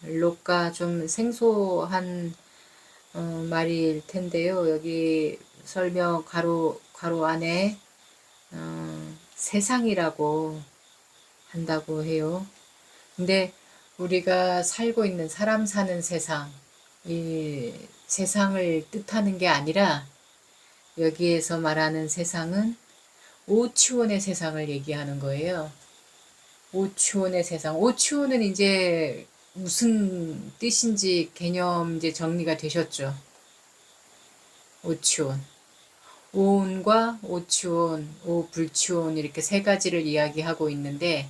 록가 좀 생소한 말일 텐데요. 여기 설명 괄호 안에 세상이라고 한다고 해요. 근데 우리가 살고 있는 사람 사는 세상, 이 세상을 뜻하는 게 아니라 여기에서 말하는 세상은 오추원의 세상을 얘기하는 거예요. 오추원의 세상. 오추원은 이제 무슨 뜻인지 개념 이제 정리가 되셨죠. 오추원. 오온과 오추원, 오불추원 이렇게 세 가지를 이야기하고 있는데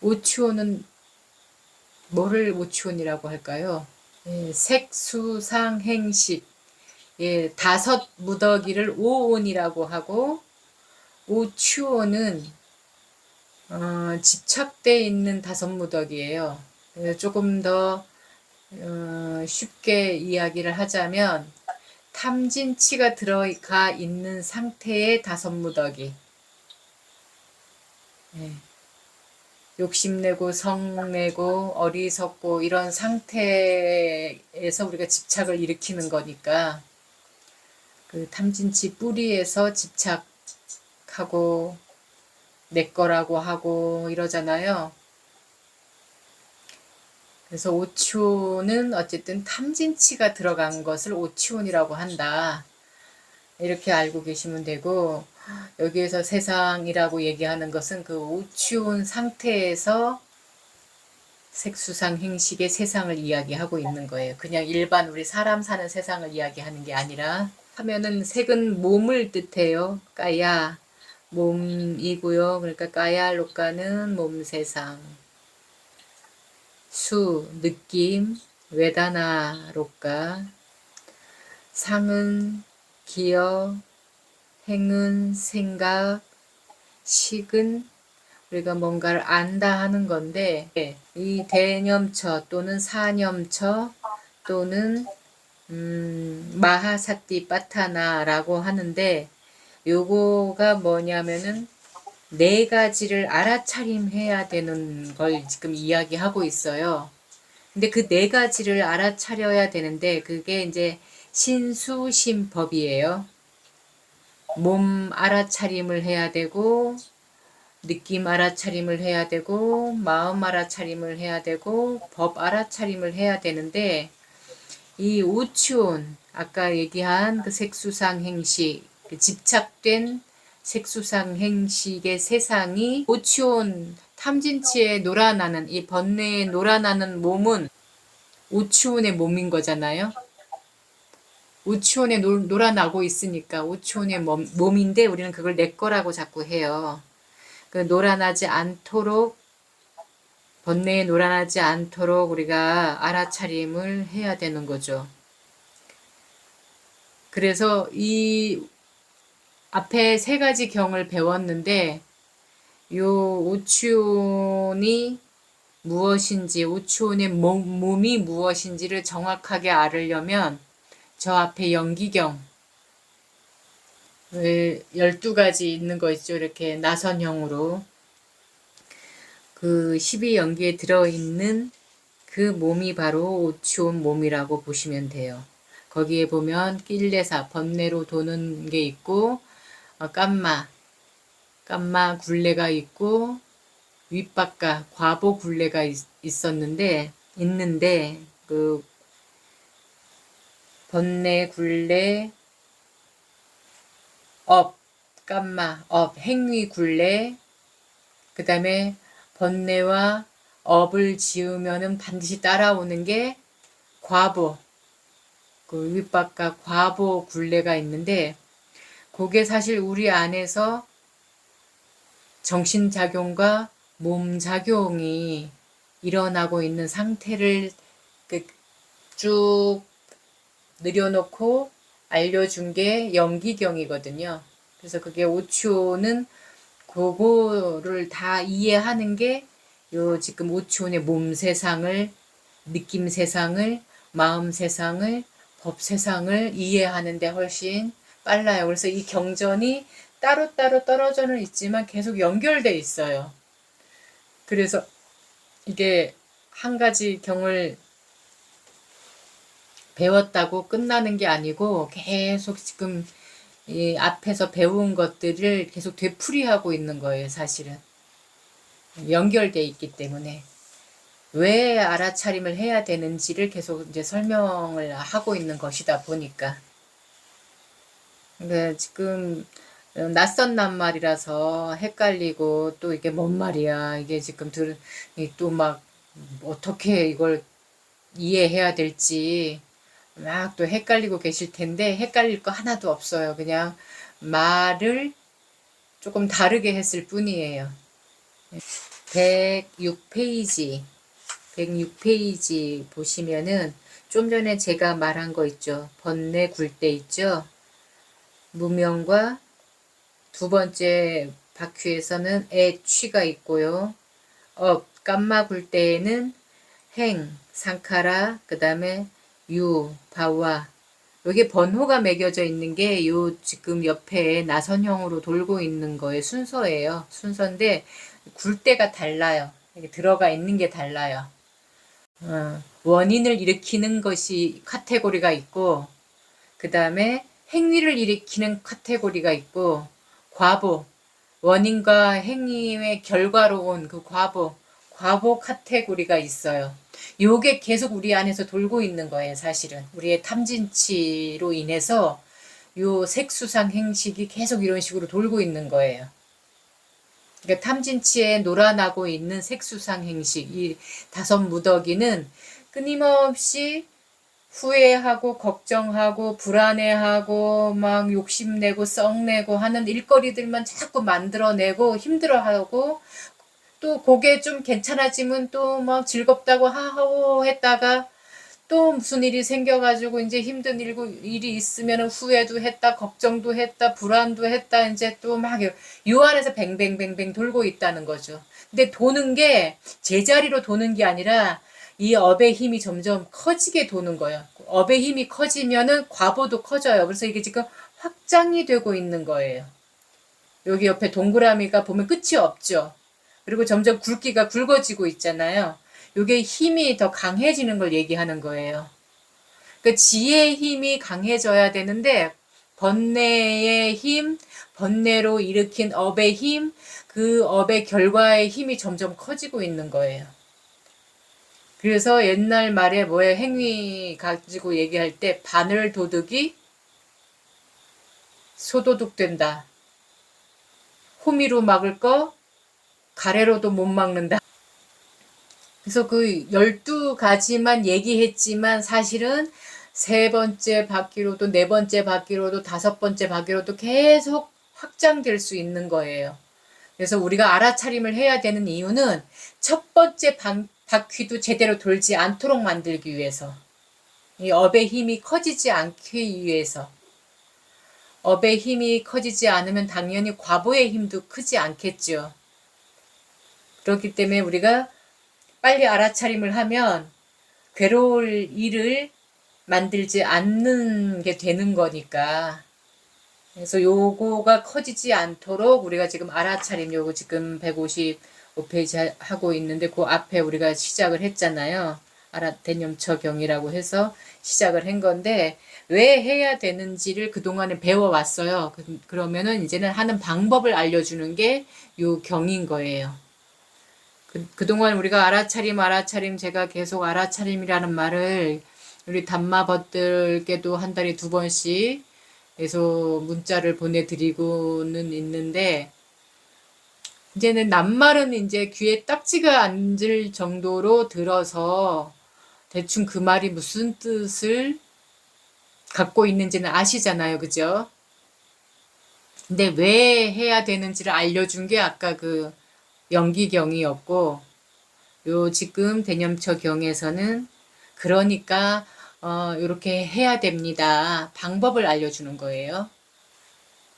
오추원은 뭐를 오추원이라고 할까요? 예, 색수상행식. 예, 다섯 무더기를 오온이라고 하고 오추원은 집착돼 있는 다섯 무더기예요. 조금 더 쉽게 이야기를 하자면 탐진치가 들어가 있는 상태의 다섯 무더기. 예, 욕심내고 성내고 어리석고 이런 상태에서 우리가 집착을 일으키는 거니까 그 탐진치 뿌리에서 집착하고 내 거라고 하고 이러잖아요. 그래서 오추온은 어쨌든 탐진치가 들어간 것을 오추온이라고 한다. 이렇게 알고 계시면 되고 여기에서 세상이라고 얘기하는 것은 그 오추온 상태에서 색수상 행식의 세상을 이야기하고 있는 거예요. 그냥 일반 우리 사람 사는 세상을 이야기하는 게 아니라 하면은 색은 몸을 뜻해요. 까야 몸이고요. 그러니까 까야 록가는 몸 세상. 수 느낌 웨다나 록가. 상은 기억, 행은 생각, 식은 우리가 뭔가를 안다 하는 건데 이 대념처 또는 사념처 또는 마하사띠 빠타나라고 하는데 요거가 뭐냐면은 네 가지를 알아차림해야 되는 걸 지금 이야기하고 있어요. 근데 그 네 가지를 알아차려야 되는데 그게 이제 신수심법이에요. 몸 알아차림을 해야 되고 느낌 알아차림을 해야 되고 마음 알아차림을 해야 되고 법 알아차림을 해야 되는데 이 오추온 아까 얘기한 그 색수상 행식 그 집착된 색수상 행식의 세상이 오추온 탐진치에 놀아나는 이 번뇌에 놀아나는 몸은 오추온의 몸인 거잖아요. 오추온에 놀아나고 있으니까 오추온의 몸인데 우리는 그걸 내 거라고 자꾸 해요. 그 놀아나지 않도록 번뇌에 놀아나지 않도록 우리가 알아차림을 해야 되는 거죠. 그래서 이 앞에 세 가지 경을 배웠는데 요 오추온이 무엇인지 오추온의 몸이 무엇인지를 정확하게 알으려면 저 앞에 연기경 12가지 있는 거 있죠. 이렇게 나선형으로 그 12연기에 들어있는 그 몸이 바로 오추온 몸이라고 보시면 돼요. 거기에 보면 낄레사 번뇌로 도는 게 있고 깜마 굴레가 있고 윗바까 과보 굴레가 있는데 그 번뇌 굴레 행위 굴레 그 다음에 번뇌와 업을 지으면은 반드시 따라오는 게 과보 그 윗바까 과보 굴레가 있는데 그게 사실 우리 안에서 정신작용과 몸작용이 일어나고 있는 상태를 쭉 늘여놓고 알려준 게 연기경이거든요. 그래서 그게 오추온은 그거를 다 이해하는 게 요 지금 오추온의 몸 세상을 느낌 세상을 마음 세상을 법 세상을 이해하는데 훨씬 빨라요. 그래서 이 경전이 따로따로 떨어져는 있지만 계속 연결돼 있어요. 그래서 이게 한 가지 경을 배웠다고 끝나는 게 아니고 계속 지금 이 앞에서 배운 것들을 계속 되풀이하고 있는 거예요, 사실은. 연결돼 있기 때문에. 왜 알아차림을 해야 되는지를 계속 이제 설명을 하고 있는 것이다 보니까. 근데 지금 낯선 낱말이라서 헷갈리고 또 이게 뭔 말이야. 이게 지금 또 막 어떻게 이걸 이해해야 될지 막 또 헷갈리고 계실 텐데 헷갈릴 거 하나도 없어요. 그냥 말을 조금 다르게 했을 뿐이에요. 106페이지 106페이지 보시면은 좀 전에 제가 말한 거 있죠. 번뇌 굴대 있죠. 무명과 두 번째 바퀴에서는 취가 있고요. 깜마 굴대에는 행, 상카라, 그 다음에 유, 바와. 여기 번호가 매겨져 있는 게 요 지금 옆에 나선형으로 돌고 있는 거의 순서예요. 순서인데 굴대가 달라요. 이게 들어가 있는 게 달라요. 원인을 일으키는 것이 카테고리가 있고 그 다음에 행위를 일으키는 카테고리가 있고 과보, 원인과 행위의 결과로 온 그 과보 카테고리가 있어요. 요게 계속 우리 안에서 돌고 있는 거예요, 사실은. 우리의 탐진치로 인해서 요 색수상 행식이 계속 이런 식으로 돌고 있는 거예요. 그러니까 탐진치에 놀아나고 있는 색수상 행식, 이 다섯 무더기는 끊임없이 후회하고 걱정하고 불안해하고 막 욕심내고 썩내고 하는 일거리들만 자꾸 만들어내고 힘들어하고 또 그게 좀 괜찮아지면 또 막 즐겁다고 하고 했다가 또 무슨 일이 생겨가지고 이제 힘든 일이 있으면 후회도 했다, 걱정도 했다, 불안도 했다, 이제 또 막 요 안에서 뱅뱅뱅뱅 돌고 있다는 거죠. 근데 도는 게 제자리로 도는 게 아니라 이 업의 힘이 점점 커지게 도는 거예요. 업의 힘이 커지면은 과보도 커져요. 그래서 이게 지금 확장이 되고 있는 거예요. 여기 옆에 동그라미가 보면 끝이 없죠. 그리고 점점 굵기가 굵어지고 있잖아요. 이게 힘이 더 강해지는 걸 얘기하는 거예요. 그 지혜의 힘이 강해져야 되는데 번뇌의 힘, 번뇌로 일으킨 업의 힘, 그 업의 결과의 힘이 점점 커지고 있는 거예요. 그래서 옛날 말에 뭐에 행위 가지고 얘기할 때 바늘 도둑이 소도둑 된다. 호미로 막을 거 가래로도 못 막는다. 그래서 그 12가지만 얘기했지만 사실은 세 번째 바퀴로도 네 번째 바퀴로도 다섯 번째 바퀴로도 계속 확장될 수 있는 거예요. 그래서 우리가 알아차림을 해야 되는 이유는 첫 번째 바퀴도 제대로 돌지 않도록 만들기 위해서, 이 업의 힘이 커지지 않기 위해서. 업의 힘이 커지지 않으면 당연히 과보의 힘도 크지 않겠죠. 그렇기 때문에 우리가 빨리 알아차림을 하면 괴로울 일을 만들지 않는 게 되는 거니까. 그래서 요거가 커지지 않도록 우리가 지금 알아차림, 요거 지금 155페이지 하고 있는데 그 앞에 우리가 시작을 했잖아요. 대념처경이라고 해서 시작을 한 건데 왜 해야 되는지를 그동안에 배워왔어요. 그러면은 이제는 하는 방법을 알려주는 게 요 경인 거예요. 그동안 우리가 알아차림 제가 계속 알아차림이라는 말을 우리 담마벗들께도 한 달에 2번씩 계속 문자를 보내드리고는 있는데 이제는 낱말은 이제 귀에 딱지가 앉을 정도로 들어서 대충 그 말이 무슨 뜻을 갖고 있는지는 아시잖아요. 그죠? 근데 왜 해야 되는지를 알려준 게 아까 그 연기경이었고 요 지금 대념처경에서는 그러니까 이렇게 해야 됩니다. 방법을 알려주는 거예요.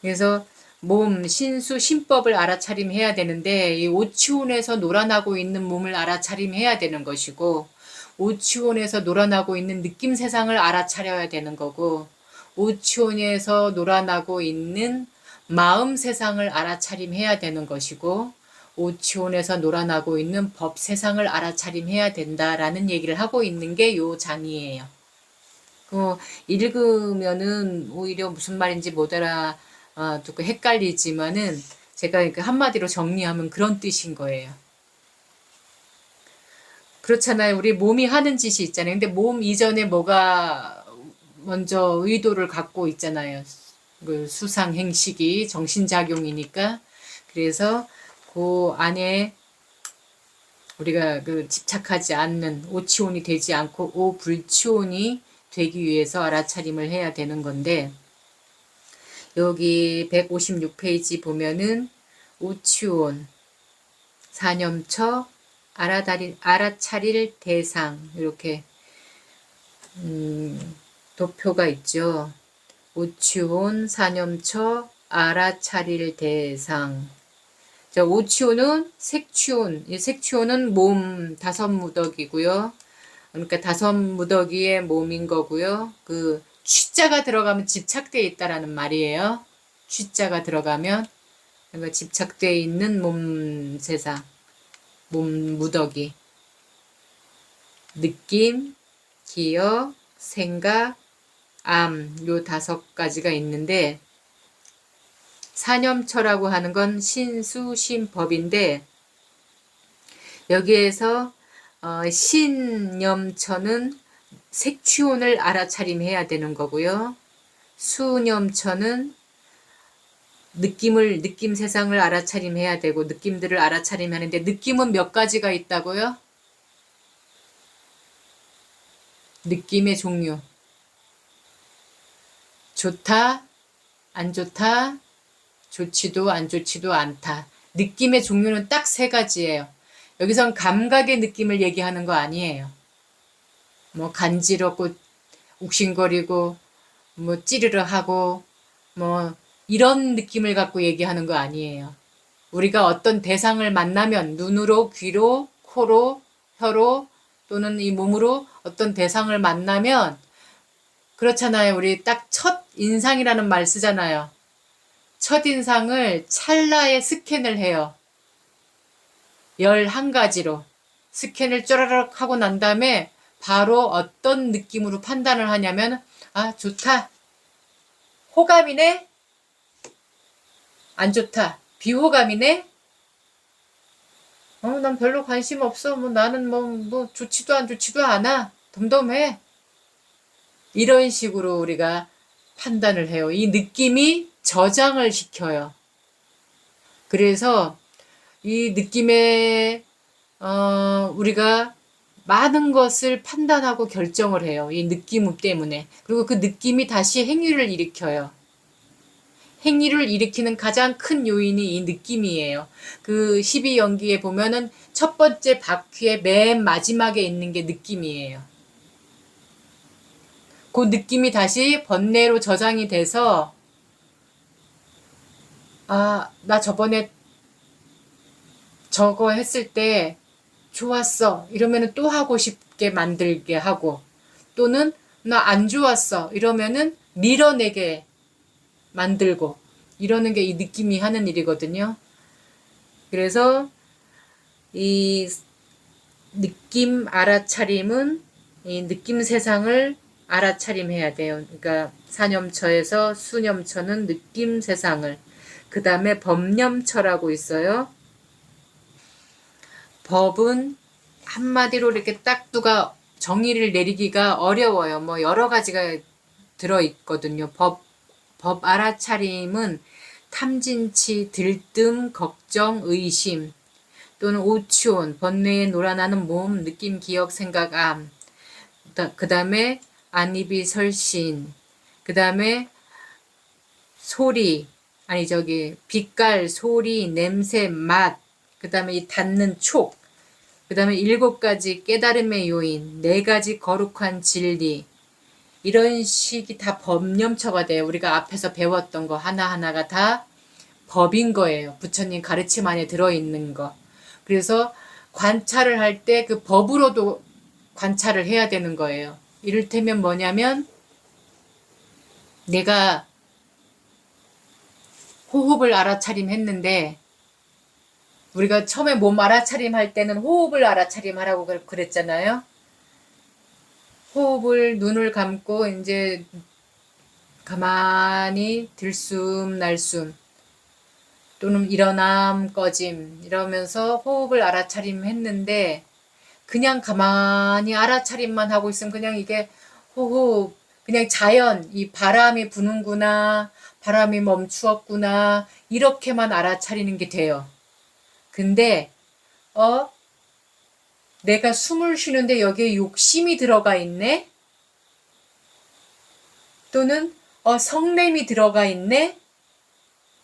그래서 몸, 신수, 신법을 알아차림해야 되는데 이 오치혼에서 놀아나고 있는 몸을 알아차림해야 되는 것이고 오치혼에서 놀아나고 있는 느낌 세상을 알아차려야 되는 거고 오치혼에서 놀아나고 있는 마음 세상을 알아차림해야 되는 것이고 오치온에서 놀아나고 있는 법 세상을 알아차림해야 된다라는 얘기를 하고 있는 게 요 장이에요. 읽으면은 오히려 무슨 말인지 못 알아듣고 헷갈리지만은 제가 한마디로 정리하면 그런 뜻인 거예요. 그렇잖아요. 우리 몸이 하는 짓이 있잖아요. 근데 몸 이전에 뭐가 먼저 의도를 갖고 있잖아요. 그 수상 행식이 정신작용이니까. 그래서 그 안에 우리가 그 집착하지 않는 오치온이 되지 않고 오불치온이 되기 위해서 알아차림을 해야 되는 건데, 여기 156페이지 보면은 오치온, 사념처, 알아차릴 대상, 이렇게 도표가 있죠. 오치온, 사념처, 알아차릴 대상. 자, 오치온은 색치온, 이 색치온은 몸 5무더기고요. 그러니까 5무더기의 몸인 거고요. 그 취자가 들어가면 집착되어 있다라는 말이에요. 취자가 들어가면 그러니까 집착되어 있는 몸 세상, 몸 무더기. 느낌, 기억, 생각, 암, 요 5가지가 있는데, 사념처라고 하는 건 신수신법인데, 여기에서 신념처는 색취온을 알아차림해야 되는 거고요. 수념처는 느낌 세상을 알아차림해야 되고, 느낌들을 알아차림하는데, 느낌은 몇 가지가 있다고요? 느낌의 종류. 좋다, 안 좋다, 좋지도 안 좋지도 않다. 느낌의 종류는 딱 3가지예요. 여기선 감각의 느낌을 얘기하는 거 아니에요. 뭐 간지럽고 욱신거리고 뭐 찌르르 하고 뭐 이런 느낌을 갖고 얘기하는 거 아니에요. 우리가 어떤 대상을 만나면 눈으로, 귀로, 코로, 혀로 또는 이 몸으로 어떤 대상을 만나면 그렇잖아요. 우리 딱 첫 인상이라는 말 쓰잖아요. 첫 인상을 찰나에 스캔을 해요. 11가지로 스캔을 쪼라락 하고 난 다음에 바로 어떤 느낌으로 판단을 하냐면, 아, 좋다. 호감이네? 안 좋다. 비호감이네? 난 별로 관심 없어. 뭐 나는 뭐 좋지도 안 좋지도 않아. 덤덤해. 이런 식으로 우리가 판단을 해요. 이 느낌이 저장을 시켜요. 그래서 이 느낌에 우리가 많은 것을 판단하고 결정을 해요. 이 느낌 때문에. 그리고 그 느낌이 다시 행위를 일으켜요. 행위를 일으키는 가장 큰 요인이 이 느낌이에요. 그 12연기에 보면은 첫 번째 바퀴의 맨 마지막에 있는 게 느낌이에요. 그 느낌이 다시 번뇌로 저장이 돼서, 아, 나 저번에 저거 했을 때 좋았어. 이러면은 또 하고 싶게 만들게 하고, 또는 나 안 좋았어. 이러면은 밀어내게 만들고, 이러는 게 이 느낌이 하는 일이거든요. 그래서 이 느낌 알아차림은 이 느낌 세상을 알아차림해야 돼요. 그러니까 사념처에서 수념처는 느낌 세상을, 그 다음에 법념처라고 있어요. 법은 한마디로 이렇게 딱 누가 정의를 내리기가 어려워요. 뭐 여러 가지가 들어있거든요. 법 알아차림은 탐진치, 들뜸, 걱정, 의심, 또는 오치온, 번뇌에 놀아나는 몸, 느낌, 기억, 생각, 암. 그 다음에 안입이 설신, 그 다음에 소리, 아니 빛깔, 소리, 냄새, 맛, 그 다음에 이 닿는 촉, 그 다음에 7가지 깨달음의 요인, 4가지 거룩한 진리, 이런 식이 다 법념처가 돼요. 우리가 앞에서 배웠던 거 하나하나가 다 법인 거예요. 부처님 가르침 안에 들어있는 거. 그래서 관찰을 할 때 그 법으로도 관찰을 해야 되는 거예요. 이를테면 뭐냐면, 내가 호흡을 알아차림 했는데 우리가 처음에 몸 알아차림 할 때는 호흡을 알아차림 하라고 그랬잖아요. 호흡을 눈을 감고 이제 가만히 들숨 날숨 또는 일어남 꺼짐 이러면서 호흡을 알아차림 했는데 그냥 가만히 알아차림만 하고 있으면 그냥 이게 호흡 그냥 자연 이 바람이 부는구나 바람이 멈추었구나 이렇게만 알아차리는 게 돼요. 근데 내가 숨을 쉬는데 여기에 욕심이 들어가 있네? 또는 성냄이 들어가 있네?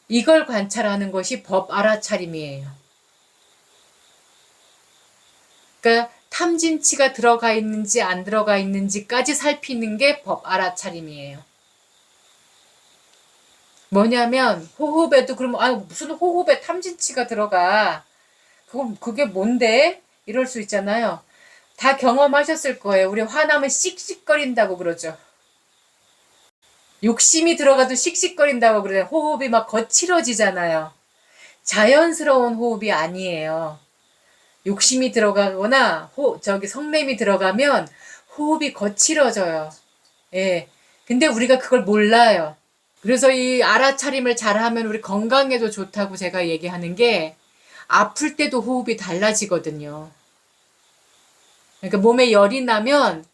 이걸 관찰하는 것이 법 알아차림이에요. 그러니까 탐진치가 들어가 있는지 안 들어가 있는지까지 살피는 게 법 알아차림이에요. 뭐냐면 호흡에도 그러면 무슨 호흡에 탐진치가 들어가 그럼 그게 뭔데? 이럴 수 있잖아요. 다 경험하셨을 거예요. 우리 화나면 씩씩거린다고 그러죠. 욕심이 들어가도 씩씩거린다고 그래요. 호흡이 막 거칠어지잖아요. 자연스러운 호흡이 아니에요. 욕심이 들어가거나 성냄이 들어가면 호흡이 거칠어져요. 예. 근데 우리가 그걸 몰라요. 그래서 이 알아차림을 잘하면 우리 건강에도 좋다고 제가 얘기하는 게 아플 때도 호흡이 달라지거든요. 그러니까 몸에 열이 나면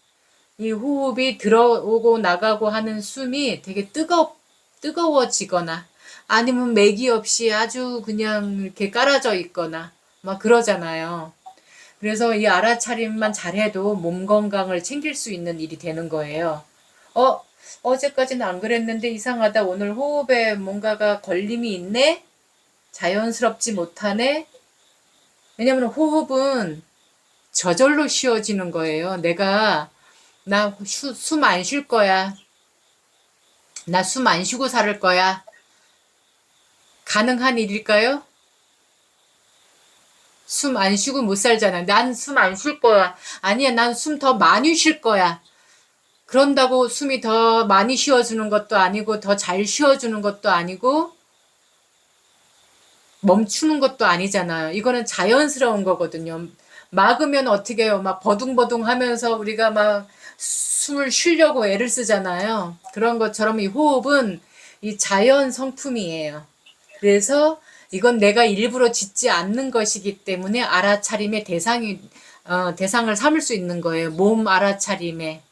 이 호흡이 들어오고 나가고 하는 숨이 되게 뜨거워지거나 아니면 맥이 없이 아주 그냥 이렇게 깔아져 있거나 막 그러잖아요. 그래서 이 알아차림만 잘해도 몸 건강을 챙길 수 있는 일이 되는 거예요. 어제까지는 안 그랬는데 이상하다. 오늘 호흡에 뭔가가 걸림이 있네? 자연스럽지 못하네? 왜냐면 호흡은 저절로 쉬어지는 거예요. 나 숨 안 쉴 거야. 나 숨 안 쉬고 살 거야. 가능한 일일까요? 숨 안 쉬고 못 살잖아. 난 숨 안 쉴 거야. 아니야, 난 숨 더 많이 쉴 거야. 그런다고 숨이 더 많이 쉬어주는 것도 아니고, 더 잘 쉬어주는 것도 아니고, 멈추는 것도 아니잖아요. 이거는 자연스러운 거거든요. 막으면 어떻게 해요? 막 버둥버둥 하면서 우리가 막 숨을 쉬려고 애를 쓰잖아요. 그런 것처럼 이 호흡은 이 자연 성품이에요. 그래서 이건 내가 일부러 짓지 않는 것이기 때문에 알아차림의 대상을 삼을 수 있는 거예요. 몸 알아차림에.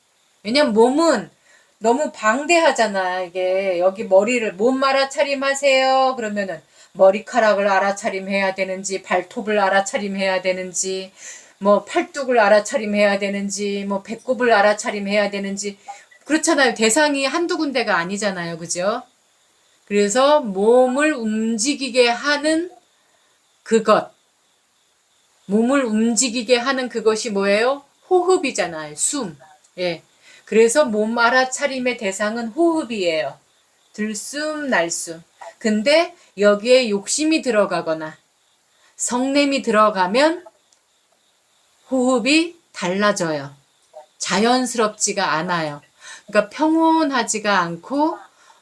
왜냐면 몸은 너무 방대하잖아. 이게 여기 몸 알아차림 하세요. 그러면은 머리카락을 알아차림해야 되는지, 발톱을 알아차림해야 되는지, 뭐 팔뚝을 알아차림해야 되는지, 뭐 배꼽을 알아차림해야 되는지, 그렇잖아요. 대상이 한두 군데가 아니잖아요. 그죠? 그래서 몸을 움직이게 하는 그것, 몸을 움직이게 하는 그것이 뭐예요? 호흡이잖아요. 숨. 예. 그래서 몸 알아차림의 대상은 호흡이에요. 들숨, 날숨. 근데 여기에 욕심이 들어가거나 성냄이 들어가면 호흡이 달라져요. 자연스럽지가 않아요. 그러니까 평온하지가 않고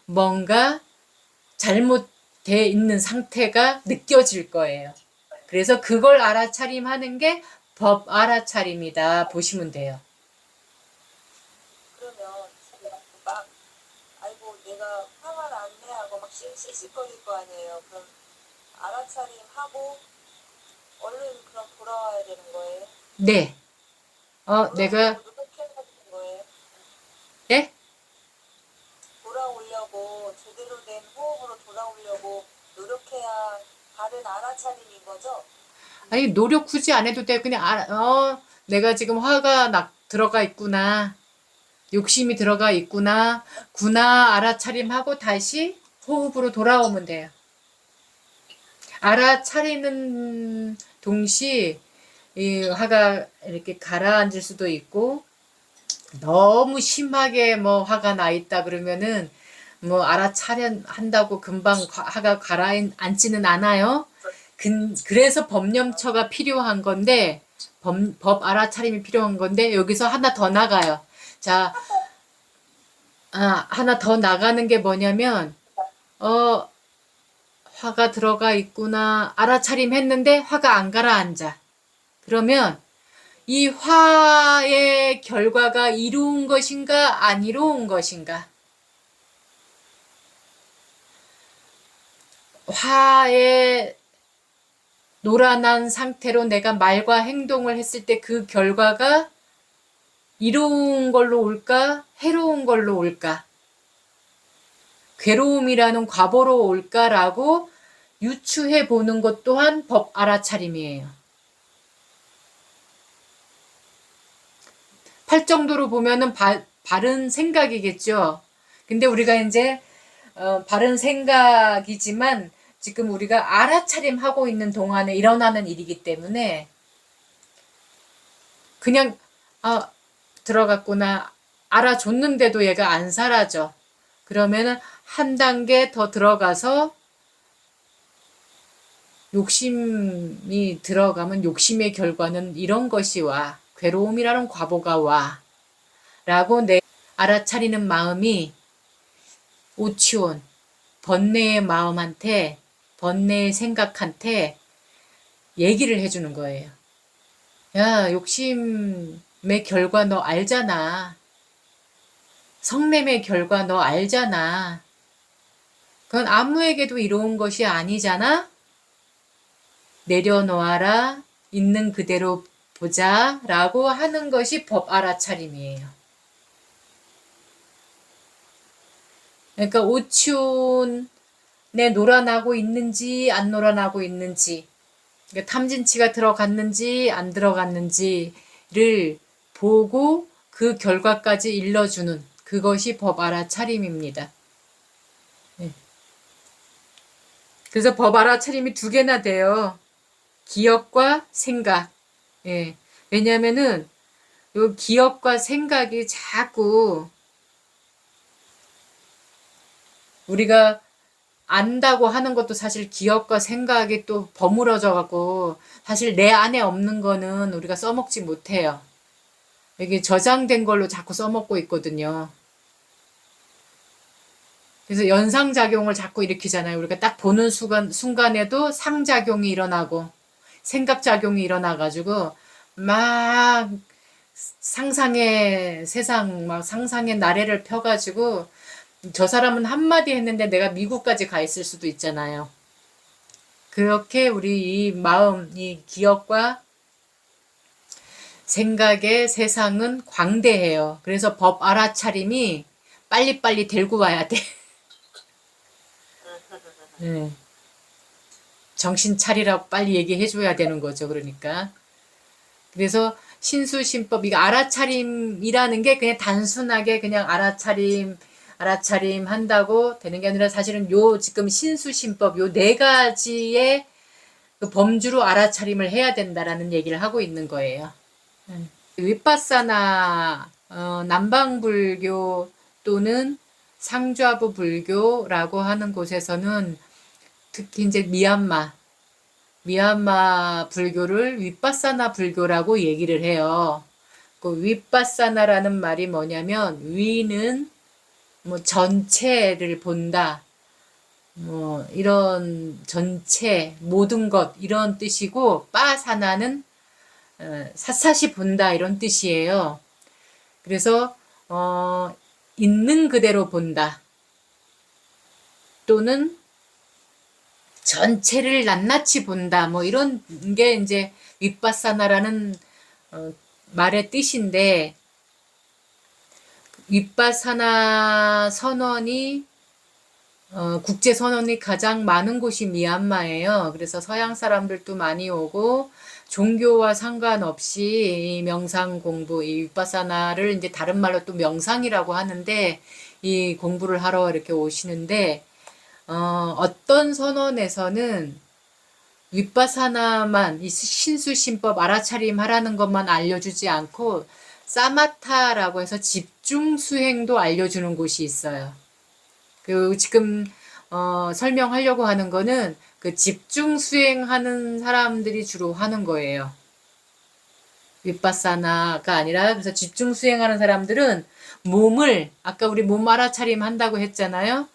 뭔가 잘못돼 있는 상태가 느껴질 거예요. 그래서 그걸 알아차림하는 게 법 알아차림이다 보시면 돼요. 그러면 지금 막 아이고 내가 화가 났네 하고 막 씩씩거릴 거 아니에요. 그럼 알아차림 하고 얼른 그럼 돌아와야 되는 거예요? 네. 내가 노력해야 되는 거예요? 예? 돌아오려고 제대로 된 호흡으로 돌아오려고 노력해야 바른 알아차림인 거죠? 아니 노력 굳이 안 해도 돼. 그냥 내가 지금 들어가 있구나. 욕심이 들어가 있구나. 알아차림하고 다시 호흡으로 돌아오면 돼요. 알아차리는 동시 이 화가 이렇게 가라앉을 수도 있고 너무 심하게 뭐 화가 나 있다 그러면은 뭐 한다고 금방 화가 가라앉지는 않아요. 그래서 법념처가 필요한 건데 법 알아차림이 필요한 건데 여기서 하나 더 나가요. 자, 하나 더 나가는 게 뭐냐면 화가 들어가 있구나. 알아차림했는데 화가 안 가라앉아. 그러면 이 화의 결과가 이로운 것인가 안 이로운 것인가? 화의 노란한 상태로 내가 말과 행동을 했을 때 그 결과가 이로운 걸로 올까? 해로운 걸로 올까? 괴로움이라는 과보로 올까라고 유추해 보는 것 또한 법 알아차림이에요. 팔정도로 보면은 바른 생각이겠죠. 근데 우리가 이제 바른 생각이지만 지금 우리가 알아차림하고 있는 동안에 일어나는 일이기 때문에 그냥 들어갔구나 알아줬는데도 얘가 안 사라져. 그러면은 한 단계 더 들어가서 욕심이 들어가면 욕심의 결과는 이런 것이 와. 괴로움이라는 과보가 와. 라고 내 알아차리는 마음이 오치온, 번뇌의 마음한테, 번뇌의 생각한테 얘기를 해주는 거예요. 야, 욕심의 결과 너 알잖아. 성냄의 결과 너 알잖아. 그건 아무에게도 이로운 것이 아니잖아? 내려놓아라. 있는 그대로 보자. 라고 하는 것이 법 알아차림이에요. 그러니까 오치온에 놀아나고 있는지 안 놀아나고 있는지 그러니까 탐진치가 들어갔는지 안 들어갔는지를 보고 그 결과까지 일러주는 그것이 법 알아차림입니다. 네. 그래서 법 알아차림이 두 개나 돼요. 기억과 생각. 예. 왜냐면은 요 기억과 생각이 자꾸 우리가 안다고 하는 것도 사실 기억과 생각이 또 버무러져 갖고 사실 내 안에 없는 거는 우리가 써먹지 못해요. 이게 저장된 걸로 자꾸 써먹고 있거든요. 그래서 연상작용을 자꾸 일으키잖아요. 우리가 딱 보는 순간에도 상작용이 일어나고 생각작용이 일어나가지고 막 상상의 세상, 막 상상의 나래를 펴가지고 저 사람은 한마디 했는데 내가 미국까지 가 있을 수도 있잖아요. 그렇게 우리 이 마음, 이 기억과 생각의 세상은 광대해요. 그래서 법 알아차림이 빨리빨리 데리고 와야 돼. 네. 정신 차리라고 빨리 얘기해줘야 되는 거죠. 그러니까. 그래서 신수신법, 이거 알아차림이라는 게 그냥 단순하게 그냥 알아차림 한다고 되는 게 아니라 사실은 요 지금 신수신법 요 네 가지의 그 범주로 알아차림을 해야 된다라는 얘기를 하고 있는 거예요. 윗바사나 남방불교 또는 상좌부 불교라고 하는 곳에서는 특히 이제 미얀마 불교를 윗바사나 불교라고 얘기를 해요. 그 윗바사나라는 말이 뭐냐면 위는 뭐 전체를 본다. 뭐 이런 전체 모든 것 이런 뜻이고 빠사나는 샅샅이 본다 이런 뜻이에요. 그래서 있는 그대로 본다. 또는 전체를 낱낱이 본다. 뭐 이런 게 이제 윗바사나라는 말의 뜻인데 윗바사나 선언이 국제 선언이 가장 많은 곳이 미얀마예요. 그래서 서양 사람들도 많이 오고 종교와 상관없이 이 명상 공부, 이 윗바사나를 이제 다른 말로 또 명상이라고 하는데 이 공부를 하러 이렇게 오시는데 어떤 선언에서는 윗바사나만 이 신수신법 알아차림 하라는 것만 알려주지 않고 사마타라고 해서 집중 수행도 알려주는 곳이 있어요. 그 지금 설명하려고 하는 거는 그 집중 수행하는 사람들이 주로 하는 거예요. 윗바사나가 아니라 그래서 집중 수행하는 사람들은 몸을 아까 우리 몸 알아차림 한다고 했잖아요.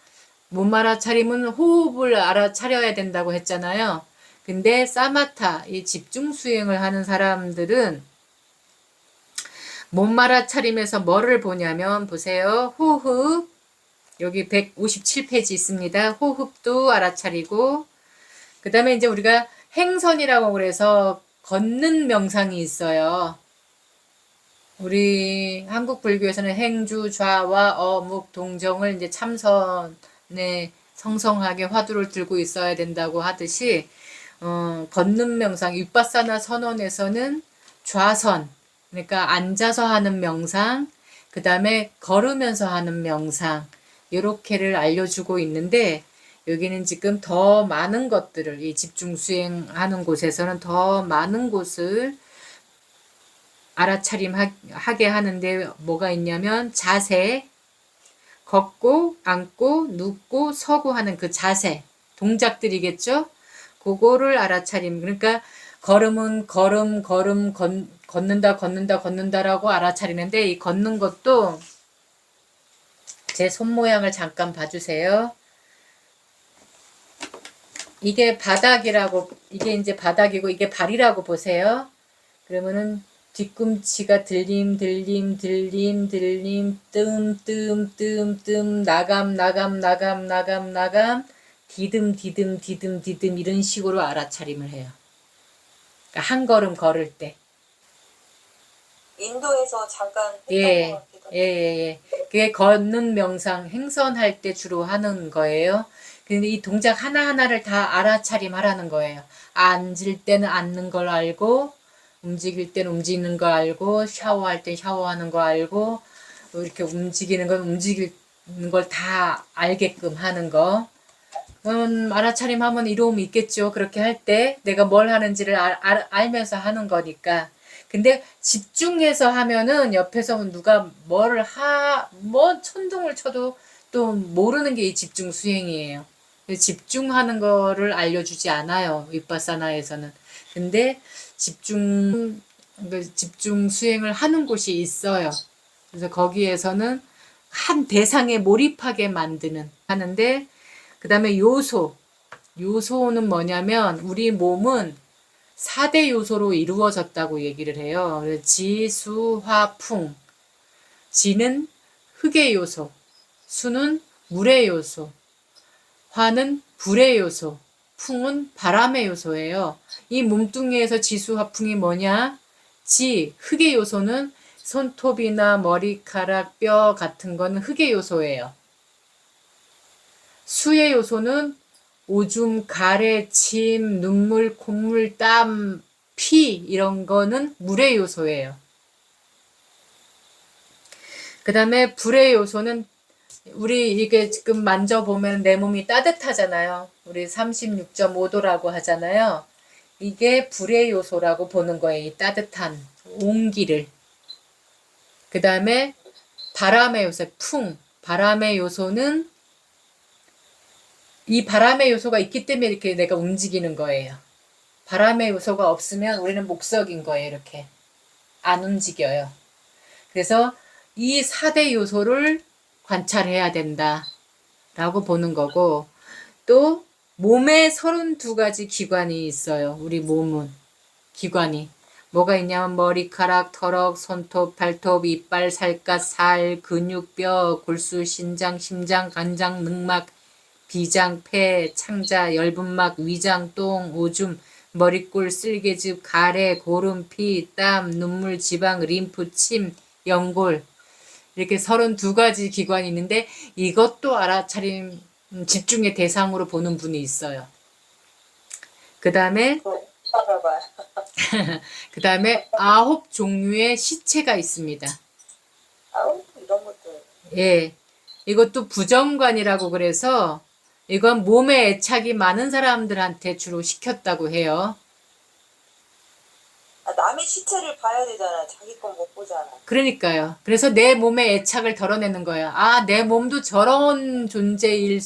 몸 알아차림은 호흡을 알아차려야 된다고 했잖아요. 근데 사마타, 이 집중 수행을 하는 사람들은 몸 알아차림에서 뭐를 보냐면 보세요. 호흡, 여기 157페이지 있습니다. 호흡도 알아차리고 그 다음에 이제 우리가 행선이라고 그래서 걷는 명상이 있어요. 우리 한국 불교에서는 행주, 좌와 어묵, 동정을 이제 참선에 성성하게 화두를 들고 있어야 된다고 하듯이 걷는 명상, 윗바사나 선원에서는 좌선, 그러니까 앉아서 하는 명상, 그 다음에 걸으면서 하는 명상, 요렇게를 알려주고 있는데 여기는 지금 더 많은 것들을 이 집중 수행하는 곳에서는 더 많은 곳을 알아차림하게 하는데 뭐가 있냐면 자세, 걷고 앉고 눕고 서고 하는 그 자세, 동작들이겠죠? 그거를 알아차림. 그러니까 걸음은 걷는다라고 알아차리는데 이 걷는 것도 제 손 모양을 잠깐 봐주세요. 이게 바닥이라고, 이게 이제 바닥이고 이게 발이라고 보세요. 그러면은 뒤꿈치가 들림, 나감, 디듬 이런 식으로 알아차림을 해요. 그러니까 한 걸음 걸을 때. 인도에서 잠깐 했던 예, 것 같기도 예, 예. 그게 걷는 명상, 행선할 때 주로 하는 거예요. 근데 이 동작 하나하나를 다 알아차림하라는 거예요. 앉을 때는 앉는 걸 알고, 움직일 때는 움직이는 거 알고, 샤워할 때 샤워하는 거 알고, 뭐 이렇게 움직이는 건 움직이는 걸 다 알게끔 하는 거. 알아차림하면 이로움이 있겠죠. 그렇게 할 때 내가 뭘 하는지를 알면서 하는 거니까. 근데 집중해서 하면은 옆에서 누가 뭐 천둥을 쳐도 또 모르는 게 이 집중 수행이에요. 집중하는 거를 알려주지 않아요. 윗바사나에서는. 근데 집중 수행을 하는 곳이 있어요. 그래서 거기에서는 한 대상에 몰입하게 하는데, 그 다음에 요소는 뭐냐면 우리 몸은 4대 요소로 이루어졌다고 얘기를 해요. 지, 수, 화, 풍. 지는 흙의 요소, 수는 물의 요소, 화는 불의 요소, 풍은 바람의 요소예요. 이 몸뚱이에서 지수, 화풍이 뭐냐? 지, 흙의 요소는 손톱이나 머리카락, 뼈 같은 거는 흙의 요소예요. 수의 요소는 오줌, 가래, 침, 눈물, 콧물, 땀, 피 이런 거는 물의 요소예요. 그 다음에 불의 요소는 우리 이게 지금 만져보면 내 몸이 따뜻하잖아요. 우리 36.5도라고 하잖아요. 이게 불의 요소라고 보는 거예요. 이 따뜻한 온기를. 그 다음에 바람의 요소, 바람의 요소는 이 바람의 요소가 있기 때문에 이렇게 내가 움직이는 거예요. 바람의 요소가 없으면 우리는 목석인 거예요. 이렇게 안 움직여요. 그래서 이 4대 요소를 관찰해야 된다라고 보는 거고, 또 몸에 32가지 기관이 있어요. 우리 몸은 기관이 뭐가 있냐면 머리카락, 털럭, 손톱, 발톱, 이빨, 살갗, 살, 근육, 뼈, 골수, 신장, 심장, 간장, 늑막, 비장, 폐, 창자, 열분막, 위장, 똥, 오줌, 머리골, 쓸개즙, 가래, 고름, 피, 땀, 눈물, 지방, 림프, 침, 연골 이렇게 32가지 기관이 있는데 이것도 알아차림 집중의 대상으로 보는 분이 있어요. 그 다음에 봐봐요. 그 다음에 9종류의 시체가 있습니다. 아우 이런 것들. 예, 이것도 부정관이라고 그래서 이건 몸에 애착이 많은 사람들한테 주로 시켰다고 해요. 아, 남의 시체를 봐야 되잖아. 자기 건 못 보잖아. 그러니까요. 그래서 내 몸의 애착을 덜어내는 거예요. 아, 내 몸도 저런 존재인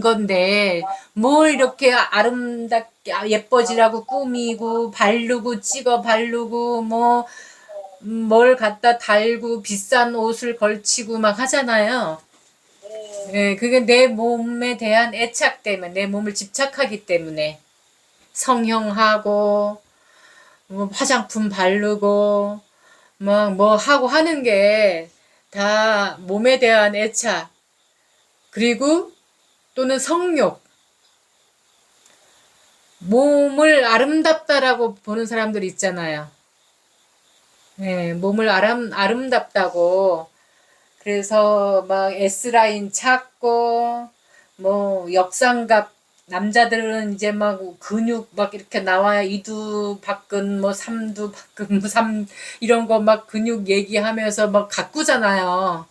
건데 뭘 이렇게 아름답게 예뻐지라고 꾸미고 바르고 찍어 바르고 뭐 뭘 갖다 달고 비싼 옷을 걸치고 막 하잖아요. 예, 그게 내 몸에 대한 애착 때문에, 내 몸을 집착하기 때문에, 성형하고, 뭐 화장품 바르고, 막 뭐 하고 하는 게 다 몸에 대한 애착, 그리고 또는 성욕, 몸을 아름답다라고 보는 사람들이 있잖아요. 예, 몸을 아름답다고. 그래서 막 S라인 찾고, 뭐 역삼각, 남자들은 이제 막 근육 막 이렇게 나와야 이두 박근, 뭐 삼두 박근, 뭐 이런 거 막 근육 얘기하면서 막 가꾸잖아요.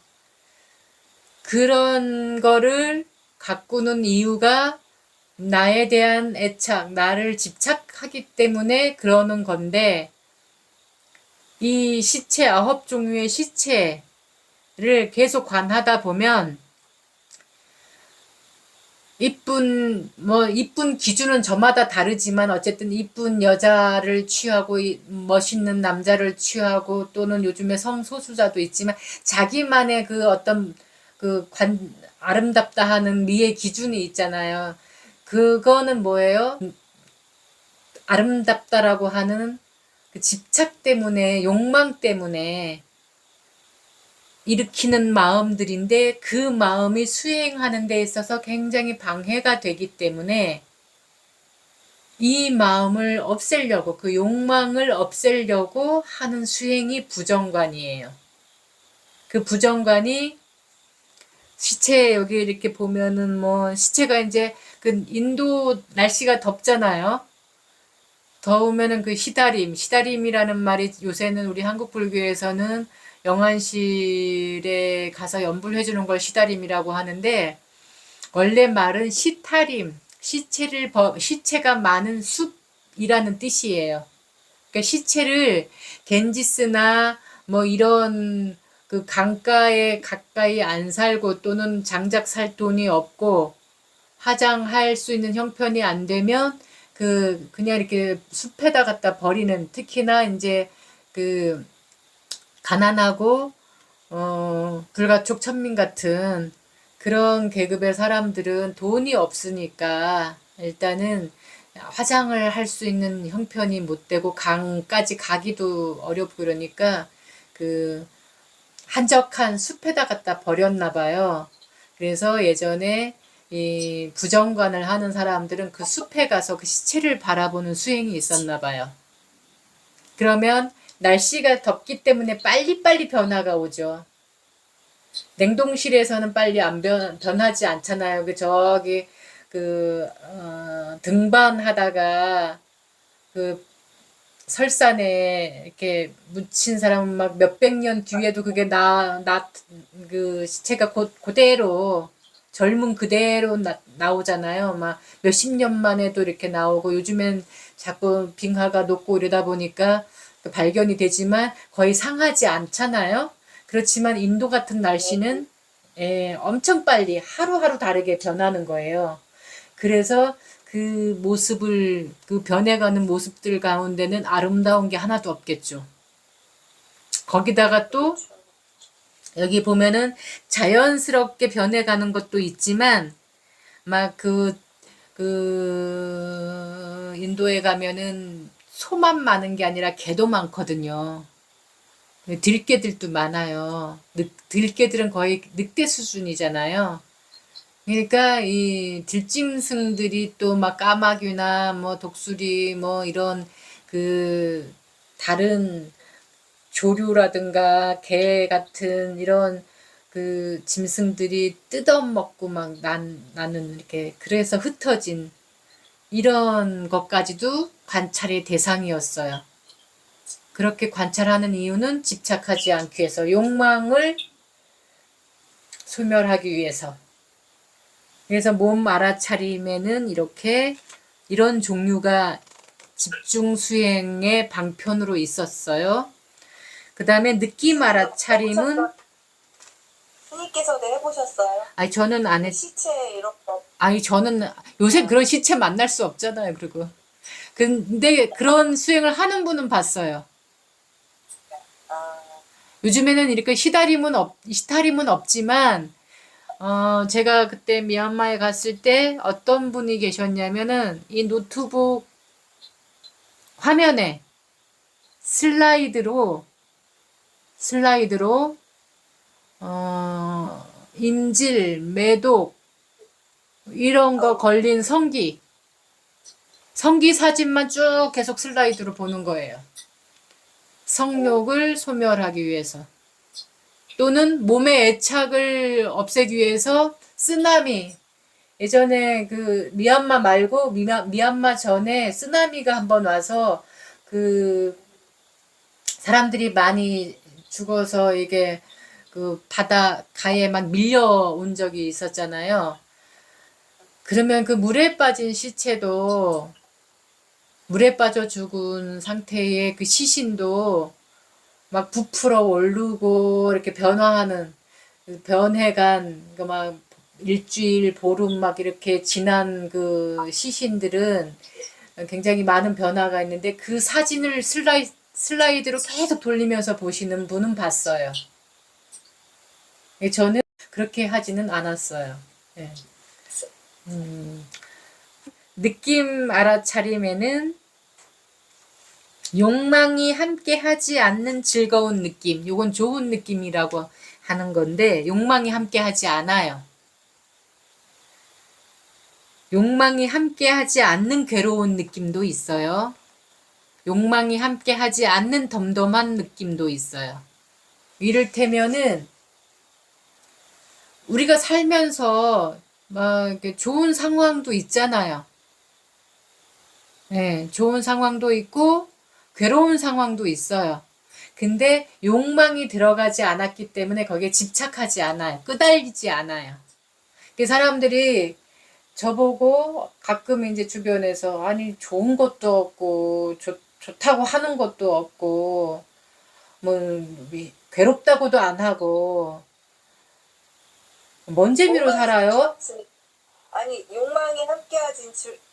그런 거를 가꾸는 이유가 나에 대한 애착, 나를 집착하기 때문에 그러는 건데, 이 시체, 9종류의 시체를 계속 관하다 보면, 이쁜 기준은 저마다 다르지만, 어쨌든 이쁜 여자를 취하고, 멋있는 남자를 취하고, 또는 요즘에 성소수자도 있지만, 자기만의 그 어떤, 아름답다 하는 미의 기준이 있잖아요. 그거는 뭐예요? 아름답다라고 하는 그 집착 때문에, 욕망 때문에 일으키는 마음들인데 그 마음이 수행하는 데 있어서 굉장히 방해가 되기 때문에 이 마음을 없애려고, 그 욕망을 없애려고 하는 수행이 부정관이에요. 그 부정관이 시체 여기 이렇게 보면은 뭐 시체가 이제 그 인도 날씨가 덥잖아요. 더우면은 그 시다림이라는 말이 요새는 우리 한국 불교에서는 영안실에 가서 연불해 주는 걸 시다림이라고 하는데 원래 말은 시타림, 시체가 많은 숲이라는 뜻이에요. 그러니까 시체를 겐지스나 뭐 이런 그 강가에 가까이 안 살고 또는 장작 살 돈이 없고 화장할 수 있는 형편이 안 되면 그냥 이렇게 숲에다 갖다 버리는, 특히나 이제 그 가난하고 불가촉 천민 같은 그런 계급의 사람들은 돈이 없으니까 일단은 화장을 할 수 있는 형편이 못 되고 강까지 가기도 어렵고 그러니까 그 한적한 숲에다 갖다 버렸나 봐요. 그래서 예전에 이 부정관을 하는 사람들은 그 숲에 가서 그 시체를 바라보는 수행이 있었나 봐요. 그러면 날씨가 덥기 때문에 빨리빨리 변화가 오죠. 냉동실에서는 빨리 안 변하지 않잖아요. 저기 등반하다가 그 설산에 이렇게 묻힌 사람은 막 몇백 년 뒤에도 그게 그 시체가 그대로 젊은 그대로 나오잖아요. 막 몇십 년 만에도 이렇게 나오고 요즘엔 자꾸 빙하가 녹고 이러다 보니까 발견이 되지만 거의 상하지 않잖아요. 그렇지만 인도 같은 날씨는 엄청 빨리 하루하루 다르게 변하는 거예요. 그래서 그 변해가는 모습들 가운데는 아름다운 게 하나도 없겠죠. 거기다가 또 여기 보면은 자연스럽게 변해가는 것도 있지만 막 인도에 가면은 소만 많은 게 아니라 개도 많거든요. 들개들도 많아요. 들개들은 거의 늑대 수준이잖아요. 그러니까 이 들짐승들이 또 막 까마귀나 뭐 독수리 뭐 이런 그 다른 조류라든가 개 같은 이런 그 짐승들이 뜯어먹고 막 나는 이렇게 그래서 흩어진 이런 것까지도 관찰의 대상이었어요. 그렇게 관찰하는 이유는 집착하지 않기 위해서, 욕망을 소멸하기 위해서. 그래서 몸 알아차림에는 이런 종류가 집중 수행의 방편으로 있었어요. 그 다음에 느낌 알아차림은 스님께서도 해보셨어요? 아니 저는 안 했. 시체 이런 거. 아니 저는 요새 그런 시체 만날 수 없잖아요. 그리고 근데 그런 수행을 하는 분은 봤어요. 아, 요즘에는 이렇게 시타림은 없지만 제가 그때 미얀마에 갔을 때 어떤 분이 계셨냐면은 이 노트북 화면에 슬라이드로 인질, 매독 이런 거 걸린 성기 사진만 쭉 계속 슬라이드로 보는 거예요. 성욕을 소멸하기 위해서. 또는 몸의 애착을 없애기 위해서 쓰나미. 예전에 그 미얀마 말고 미얀마 전에 쓰나미가 한번 와서 그 사람들이 많이 죽어서 이게 그 바닷가에만 밀려온 적이 있었잖아요. 그러면 그 물에 빠진 시체도 물에 빠져 죽은 상태의 그 시신도 막 부풀어 오르고 이렇게 변화하는 그 변해간 그 막 일주일 보름 막 이렇게 지난 그 시신들은 굉장히 많은 변화가 있는데 그 사진을 슬라이드로 계속 돌리면서 보시는 분은 봤어요. 저는 그렇게 하지는 않았어요. 예. 느낌 알아차림에는 욕망이 함께 하지 않는 즐거운 느낌. 요건 좋은 느낌이라고 하는 건데, 욕망이 함께 하지 않아요. 욕망이 함께 하지 않는 괴로운 느낌도 있어요. 욕망이 함께 하지 않는 덤덤한 느낌도 있어요. 이를테면은, 우리가 살면서 막 이렇게 좋은 상황도 있잖아요. 네, 좋은 상황도 있고, 괴로운 상황도 있어요. 근데 욕망이 들어가지 않았기 때문에 거기에 집착하지 않아요. 끄달리지 않아요. 그 사람들이 저보고 가끔 이제 주변에서 아니 좋은 것도 없고 좋다고 하는 것도 없고 뭐 괴롭다고도 안 하고 뭔 재미로 살아요? 아니 욕망이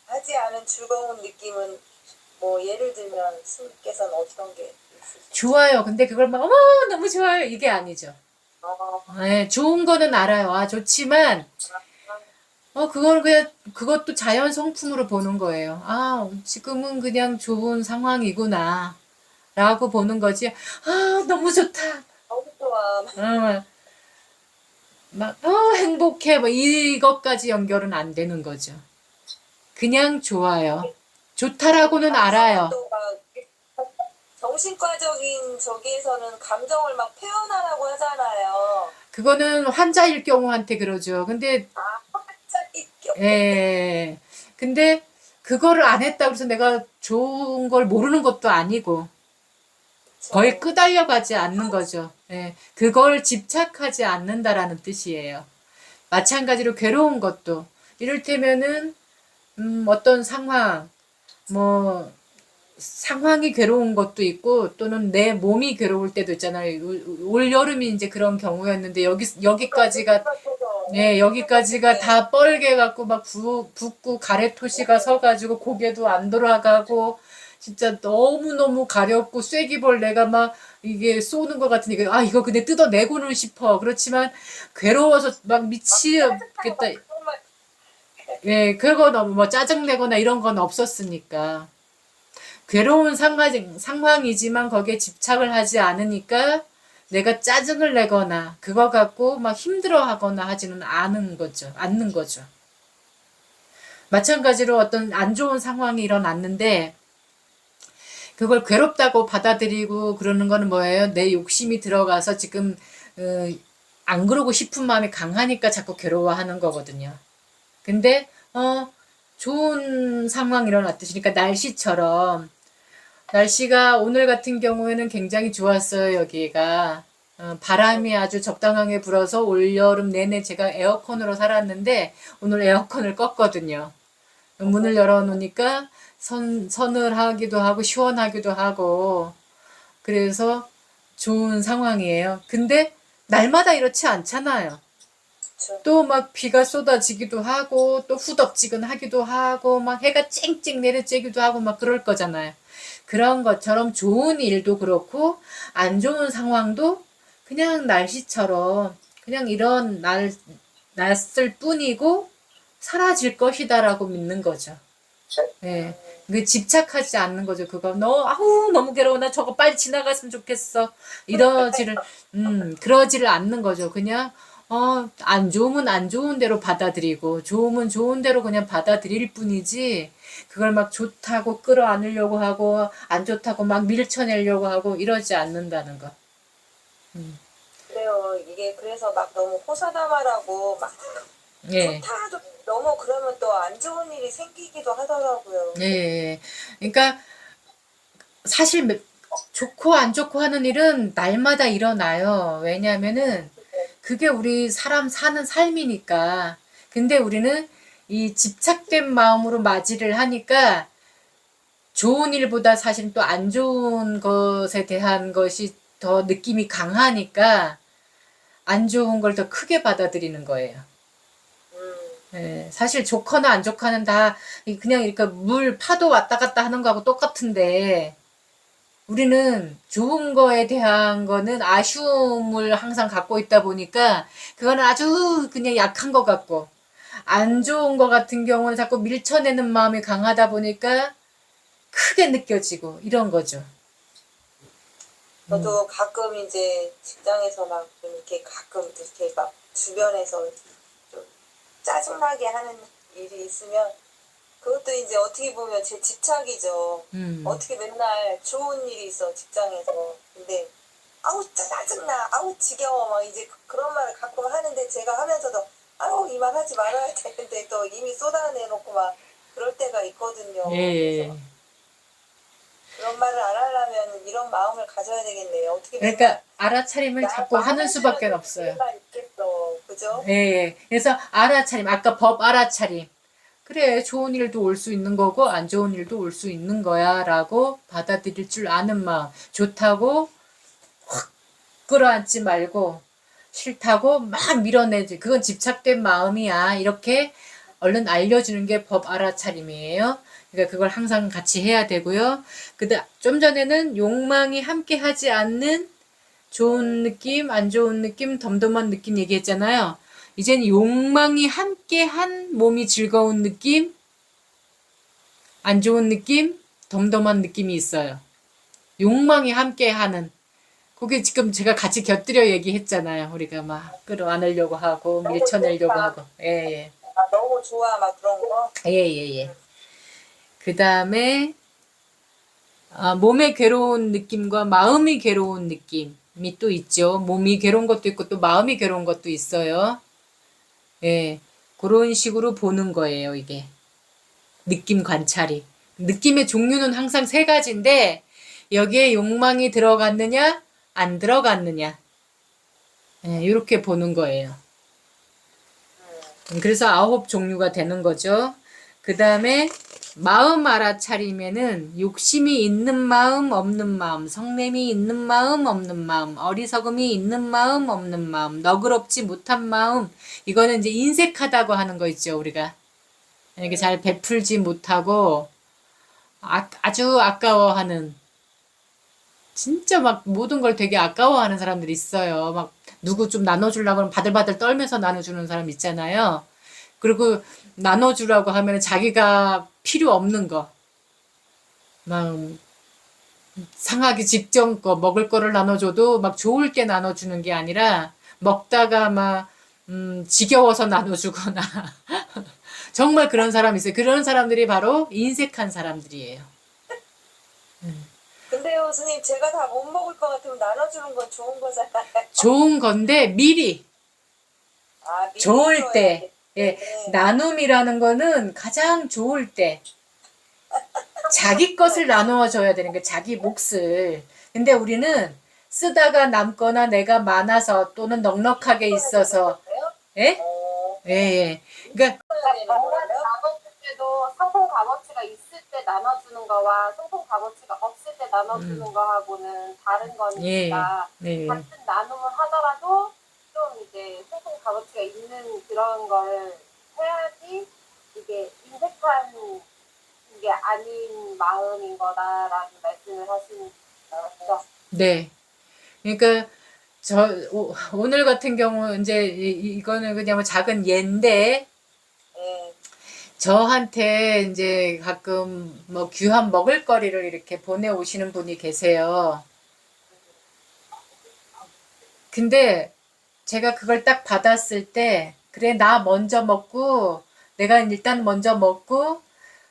하지 않은 즐거운 느낌은 뭐 예를 들면 스님께서는 어떤 게 있으세요? 좋아요. 근데 그걸 막 어머 너무 좋아요 이게 아니죠. 네, 좋은 거는 알아요. 좋지만 그걸 그냥 그것도 자연 성품으로 보는 거예요. 지금은 그냥 좋은 상황이구나 라고 보는 거지. 너무 좋다. 너무 좋아. 행복해. 뭐, 이것까지 연결은 안 되는 거죠. 그냥 좋아요. 좋다라고는 알아요. 정신과적인 저기에서는 감정을 막 표현하라고 하잖아요. 그거는 환자일 경우한테 그러죠. 근데, 갑자기 예. 근데, 그거를 안 했다고 해서 내가 좋은 걸 모르는 것도 아니고, 거의 끄달려가지 않는 거죠. 예. 그걸 집착하지 않는다라는 뜻이에요. 마찬가지로 괴로운 것도, 이를테면은, 어떤 상황이 괴로운 것도 있고, 또는 내 몸이 괴로울 때도 있잖아요. 올 여름이 이제 그런 경우였는데, 여기까지가 다 뻘개갖고, 막 붓고, 가래토시가 서가지고, 고개도 안 돌아가고, 진짜 너무너무 가렵고, 쐐기벌레가 막, 이게 쏘는 것 같으니까, 이거 근데 뜯어내고는 싶어. 그렇지만, 괴로워서 막 미치겠다. 예, 그거 너무 뭐 짜증내거나 이런 건 없었으니까. 괴로운 상황이지만 거기에 집착을 하지 않으니까 내가 짜증을 내거나 그거 갖고 막 힘들어 하거나 하지는 않는 거죠. 마찬가지로 어떤 안 좋은 상황이 일어났는데 그걸 괴롭다고 받아들이고 그러는 거는 뭐예요? 내 욕심이 들어가서 지금, 안 그러고 싶은 마음이 강하니까 자꾸 괴로워하는 거거든요. 근데 좋은 상황이 일어났듯이니까 날씨가 오늘 같은 경우에는 굉장히 좋았어요. 여기가 바람이 아주 적당하게 불어서 올여름 내내 제가 에어컨으로 살았는데 오늘 에어컨을 껐거든요. 문을 열어놓으니까 서늘하기도 하고 시원하기도 하고 그래서 좋은 상황이에요. 근데 날마다 이렇지 않잖아요. 또 막 비가 쏟아지기도 하고 또 후덥지근하기도 하고 막 해가 쨍쨍 내려쬐기도 하고 막 그럴 거잖아요. 그런 것처럼 좋은 일도 그렇고 안 좋은 상황도 그냥 날씨처럼 그냥 이런 났을 뿐이고 사라질 것이다라고 믿는 거죠. 예. 그 집착하지 않는 거죠. 그거 아우 너무 괴로워. 나 저거 빨리 지나갔으면 좋겠어. 그러지를 않는 거죠. 그냥 안 좋으면 안 좋은 대로 받아들이고 좋으면 좋은 대로 그냥 받아들일 뿐이지 그걸 막 좋다고 끌어안으려고 하고 안 좋다고 막 밀쳐내려고 하고 이러지 않는다는 거. 그래요. 이게 그래서 막 너무 호사다말하고 막 예. 좋다 너무 그러면 또 안 좋은 일이 생기기도 하더라고요. 예. 그러니까 사실 좋고 안 좋고 하는 일은 날마다 일어나요. 왜냐하면은 그게 우리 사람 사는 삶이니까. 근데 우리는 이 집착된 마음으로 맞이를 하니까 좋은 일보다 사실 또 안 좋은 것에 대한 것이 더 느낌이 강하니까 안 좋은 걸 더 크게 받아들이는 거예요. 음, 예, 사실 좋거나 안 좋거는 다 그냥 이렇게 물 파도 왔다 갔다 하는 거하고 똑같은데 우리는 좋은 거에 대한 거는 아쉬움을 항상 갖고 있다 보니까 그거는 아주 그냥 약한 것 같고 안 좋은 거 같은 경우는 자꾸 밀쳐내는 마음이 강하다 보니까 크게 느껴지고 이런 거죠. 저도 가끔 이제 직장에서 막 좀 이렇게 가끔 이렇게 막 주변에서 좀 짜증나게 하는 일이 있으면 그것도 이제 어떻게 보면 제 집착이죠. 어떻게 맨날 좋은 일이 있어 직장에서. 근데 아우 짜증나, 아우 지겨워 막 이제 그런 말을 가끔 하는데 제가 하면서도 아우 이 말 하지 말아야 되는데 또 이미 쏟아내놓고 막 그럴 때가 있거든요. 예. 그래서 그런 말을 안 하려면 이런 마음을 가져야 되겠네요. 어떻게 맨날 그러니까 알아차림을 자꾸 하는 수밖에 말하시면 없어요. 이해가 있겠어, 그죠? 예, 예. 그래서 알아차림, 아까 법 알아차림. 그래, 좋은 일도 올 수 있는 거고, 안 좋은 일도 올 수 있는 거야, 라고 받아들일 줄 아는 마음. 좋다고 끌어안지 말고, 싫다고 막 밀어내지. 그건 집착된 마음이야. 이렇게 얼른 알려주는 게 법 알아차림이에요. 그러니까 그걸 항상 같이 해야 되고요. 좀 전에는 욕망이 함께 하지 않는 좋은 느낌, 안 좋은 느낌, 덤덤한 느낌 얘기했잖아요. 이젠 욕망이 함께한 몸이 즐거운 느낌, 안 좋은 느낌, 덤덤한 느낌이 있어요. 욕망이 함께하는. 그게 지금 제가 같이 곁들여 얘기했잖아요. 우리가 막 끌어안으려고 하고 너무 밀쳐내려고 좋다, 하고. 예, 예. 아, 너무 좋아 막 그런 거. 예, 예, 예. 그 다음에 몸의 괴로운 느낌과 마음이 괴로운 느낌이 또 있죠. 몸이 괴로운 것도 있고 또 마음이 괴로운 것도 있어요. 예, 그런 식으로 보는 거예요, 이게. 느낌 관찰이. 느낌의 종류는 항상 세 가지인데, 여기에 욕망이 들어갔느냐, 안 들어갔느냐. 예, 이렇게 보는 거예요. 그래서 9종류가 되는 거죠. 그 다음에 마음 알아차리면은 욕심이 있는 마음, 없는 마음, 성냄이 있는 마음, 없는 마음, 어리석음이 있는 마음, 없는 마음, 너그럽지 못한 마음. 이거는 이제 인색하다고 하는 거 있죠, 우리가. 이게 잘 베풀지 못하고 아주 아까워하는 진짜 막 모든 걸 되게 아까워하는 사람들이 있어요. 막 누구 좀 나눠주려고 하면 바들바들 떨면서 나눠주는 사람 있잖아요. 그리고 나눠주라고 하면 자기가 필요 없는 거, 막 상하기 직전 거 먹을 거를 나눠줘도 막 좋을 때 나눠주는 게 아니라 먹다가 막 지겨워서 나눠주거나 정말 그런 사람이 있어요. 그런 사람들이 바로 인색한 사람들이에요. 근데요, 스님, 제가 다 못 먹을 것 같으면 나눠주는 건 좋은 거잖아요. 좋은 건데 미리 아, 미리 좋을 줘야 때, 예, 네. 나눔이라는 거는 가장 좋을 때 자기 것을 나누어 줘야 되는 게 자기 몫을. 근데 우리는 쓰다가 남거나 내가 많아서 또는 넉넉하게 있어서 예? 어, 예, 예. 그러니까 해야 되는 정말 거예요? 나눠줄 때도 상품 값어치가 있을 때 나눠주는 거와 상품 값어치가 없을 때 나눠주는 거하고는 다른 예, 거니까 예. 같은 나눔을 하더라도 좀 이제 상품 값어치가 있는 그런 걸 해야지 이게 인색한 게 아닌 마음인 거다라는 말씀을 하시는 거죠. 네. 그러니까 오늘 같은 경우 이제 이거는 그냥 뭐 작은 예인데 예. 저한테 이제 가끔 뭐 귀한 먹을거리를 이렇게 보내오시는 분이 계세요. 근데 제가 그걸 딱 받았을 때, 그래, 나 먼저 먹고, 내가 일단 먼저 먹고,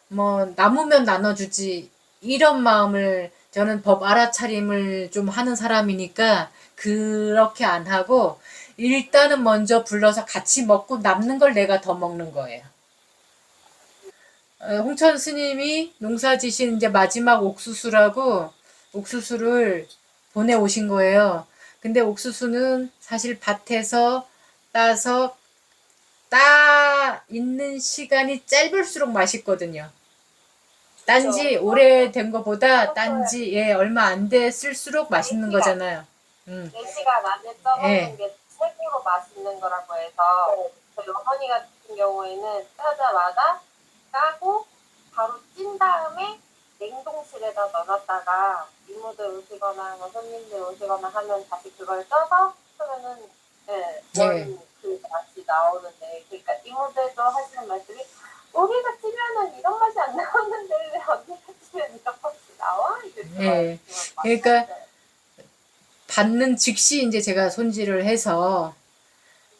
뭐, 남으면 나눠주지. 이런 마음을, 저는 법 알아차림을 좀 하는 사람이니까, 그렇게 안 하고, 일단은 먼저 불러서 같이 먹고 남는 걸 내가 더 먹는 거예요. 홍천 스님이 농사 지신 이제 마지막 옥수수라고 옥수수를 보내오신 거예요. 근데 옥수수는 사실 밭에서 따서 따 있는 시간이 짧을수록 맛있거든요. 딴지 오래된 거보다 딴지 예, 얼마 안 됐을수록 맛있는 거잖아요. 4시간 안에 써먹는 예, 게 최고로 맛있는 거라고 해서 저희 어머니 같은 경우에는 따자마자 까고 바로 찐 다음에 냉동실에다 넣어놨다가 이모들 오시거나 뭐 손님들 오시거나 하면 다시 그걸 떠서 하면은 예. 그 맛이 나오는데 그러니까 이모들도 하시는 말씀이 우리가 찌면은 이런 맛이 안 나오는데 왜 언니가 찌면 이런 맛이 나와? 예. 그러니까 받는 즉시 이제 제가 손질을 해서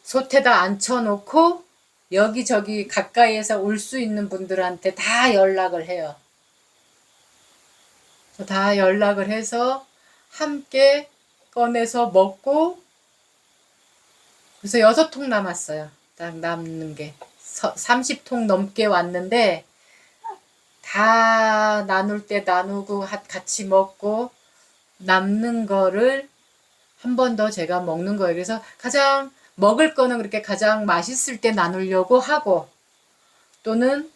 솥에다 앉혀놓고 여기저기 가까이에서 올 수 있는 분들한테 다 연락을 해요. 다 연락을 해서 함께 꺼내서 먹고 그래서 6통 남았어요. 딱 남는 게 30통 넘게 왔는데 다 나눌 때 나누고 같이 먹고 남는 거를 한 번 더 제가 먹는 거예요. 그래서 가장 먹을 거는 그렇게 가장 맛있을 때 나누려고 하고 또는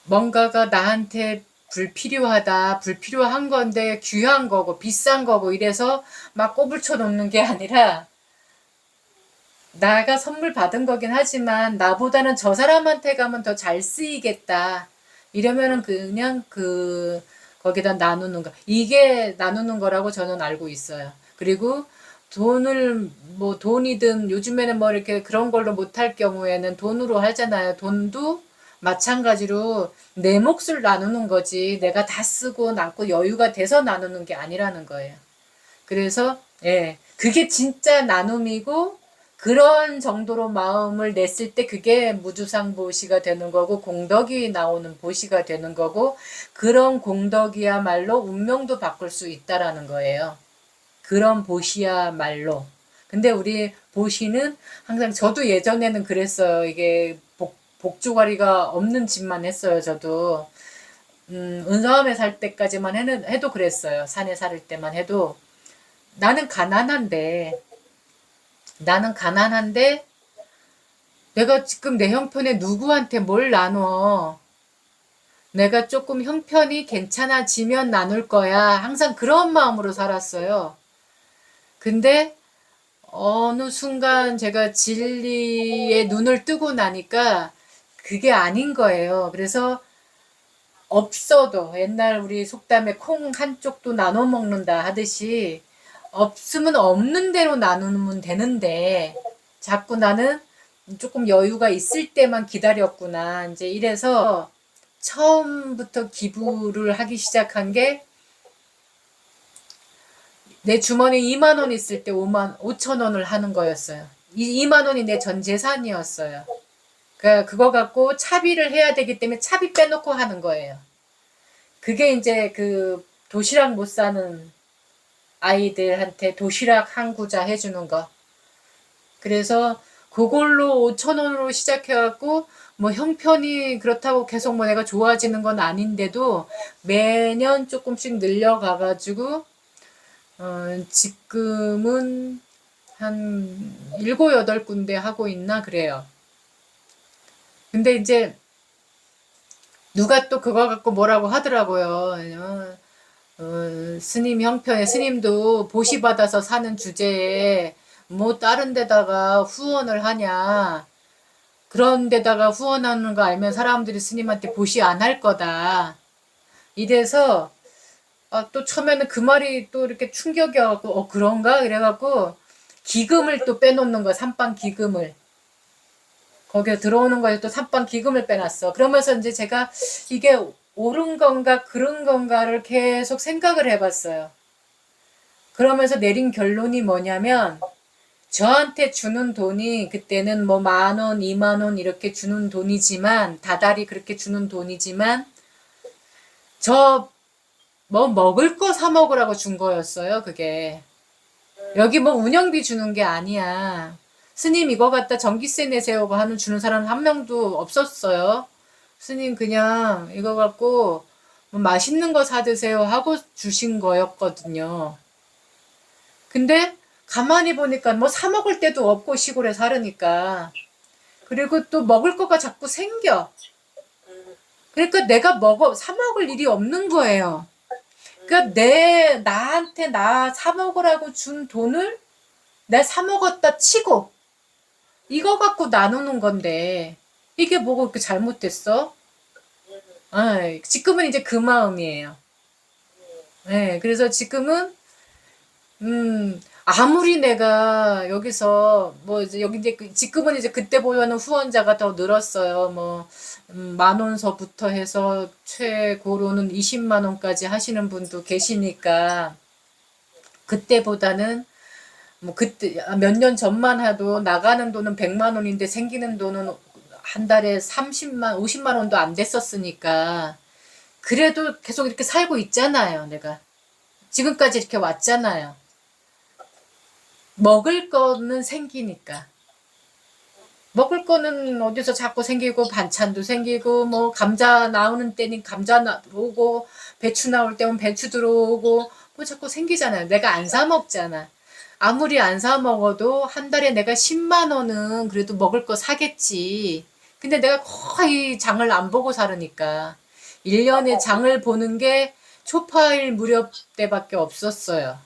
뭔가가 나한테 불필요한 건데 귀한 거고 비싼 거고 이래서 막 꼬불쳐 놓는 게 아니라 나가 선물 받은 거긴 하지만 나보다는 저 사람한테 가면 더 잘 쓰이겠다. 이러면은 그냥 거기다 나누는 거. 이게 나누는 거라고 저는 알고 있어요. 그리고 돈을 뭐 돈이든 요즘에는 뭐 이렇게 그런 걸로 못할 경우에는 돈으로 하잖아요. 돈도 마찬가지로 내 몫을 나누는 거지. 내가 다 쓰고 남고 여유가 돼서 나누는 게 아니라는 거예요. 그래서 예, 그게 진짜 나눔이고 그런 정도로 마음을 냈을 때 그게 무주상보시가 되는 거고 공덕이 나오는 보시가 되는 거고 그런 공덕이야말로 운명도 바꿀 수 있다라는 거예요. 그런 보시야말로. 근데 우리 보시는 항상 저도 예전에는 그랬어요. 이게 복주거리가 없는 집만 했어요. 저도 은서암에 살 때까지만 해도 그랬어요. 산에 살 때만 해도 나는 가난한데 내가 지금 내 형편에 누구한테 뭘 나눠. 내가 조금 형편이 괜찮아지면 나눌 거야. 항상 그런 마음으로 살았어요. 근데 어느 순간 제가 진리에 눈을 뜨고 나니까 그게 아닌 거예요. 그래서 없어도 옛날 우리 속담에 콩 한쪽도 나눠 먹는다 하듯이 없으면 없는 대로 나누면 되는데 자꾸 나는 조금 여유가 있을 때만 기다렸구나. 이제 이래서 처음부터 기부를 하기 시작한 게 내 주머니에 2만 원 있을 때 5천 원을 하는 거였어요. 2만 원이 내 전 재산이었어요. 그러니까 그거 갖고 차비를 해야 되기 때문에 차비 빼놓고 하는 거예요. 그게 이제 그 도시락 못 사는 아이들한테 도시락 한 구자 해주는 거. 그래서 그걸로 5천 원으로 시작해갖고 뭐 형편이 그렇다고 계속 뭐 내가 좋아지는 건 아닌데도 매년 조금씩 늘려가가지고 지금은 한 7, 8군데 하고 있나 그래요. 근데 이제 누가 또 그거 갖고 뭐라고 하더라고요. 스님 형편에 스님도 보시 받아서 사는 주제에 뭐 다른 데다가 후원을 하냐. 그런 데다가 후원하는 거 알면 사람들이 스님한테 보시 안 할 거다. 이래서 또 처음에는 그 말이 또 이렇게 충격이어갖고, 그런가? 이래갖고, 기금을 또 빼놓는 거야, 삼빵 기금을. 거기에 들어오는 거에 또 삼빵 기금을 빼놨어. 그러면서 이제 제가 이게 옳은 건가, 그른 건가를 계속 생각을 해봤어요. 그러면서 내린 결론이 뭐냐면, 저한테 주는 돈이 그때는 뭐 10,000원, 20,000원 이렇게 주는 돈이지만, 다달이 그렇게 주는 돈이지만, 저 뭐 먹을 거 사 먹으라고 준 거였어요, 그게. 여기 뭐 운영비 주는 게 아니야. 스님 이거 갖다 전기세 내세요 하는 주는 사람 한 명도 없었어요. 스님 그냥 이거 갖고 뭐 맛있는 거 사 드세요 하고 주신 거였거든요. 근데 가만히 보니까 뭐 사 먹을 데도 없고 시골에 살으니까. 그리고 또 먹을 거가 자꾸 생겨. 그러니까 내가 사 먹을 일이 없는 거예요. 그러니까 나한테 나 사 먹으라고 준 돈을 내 사 먹었다 치고 이거 갖고 나누는 건데 이게 뭐가 그렇게 잘못됐어? 지금은 이제 그 마음이에요. 네, 그래서 지금은 아무리 내가 여기서 뭐 이제 여기 이제 지금은 이제 그때 보면은 후원자가 더 늘었어요. 뭐 10,000원서부터 해서 최고로는 20만 원까지 하시는 분도 계시니까 그때보다는 뭐 그때 몇 년 전만 해도 나가는 돈은 100만 원인데 생기는 돈은 한 달에 30만, 50만 원도 안 됐었으니까 그래도 계속 이렇게 살고 있잖아요, 내가. 지금까지 이렇게 왔잖아요. 먹을 거는 생기니까. 먹을 거는 어디서 자꾸 생기고 반찬도 생기고 뭐 감자 나오는 때는 감자 들어오고 배추 나올 때면 배추 들어오고 뭐 자꾸 생기잖아요. 내가 안 사 먹잖아. 아무리 안 사 먹어도 한 달에 내가 10만 원은 그래도 먹을 거 사겠지. 근데 내가 거의 장을 안 보고 살으니까 1년에 장을 보는 게 초파일 무렵 때밖에 없었어요.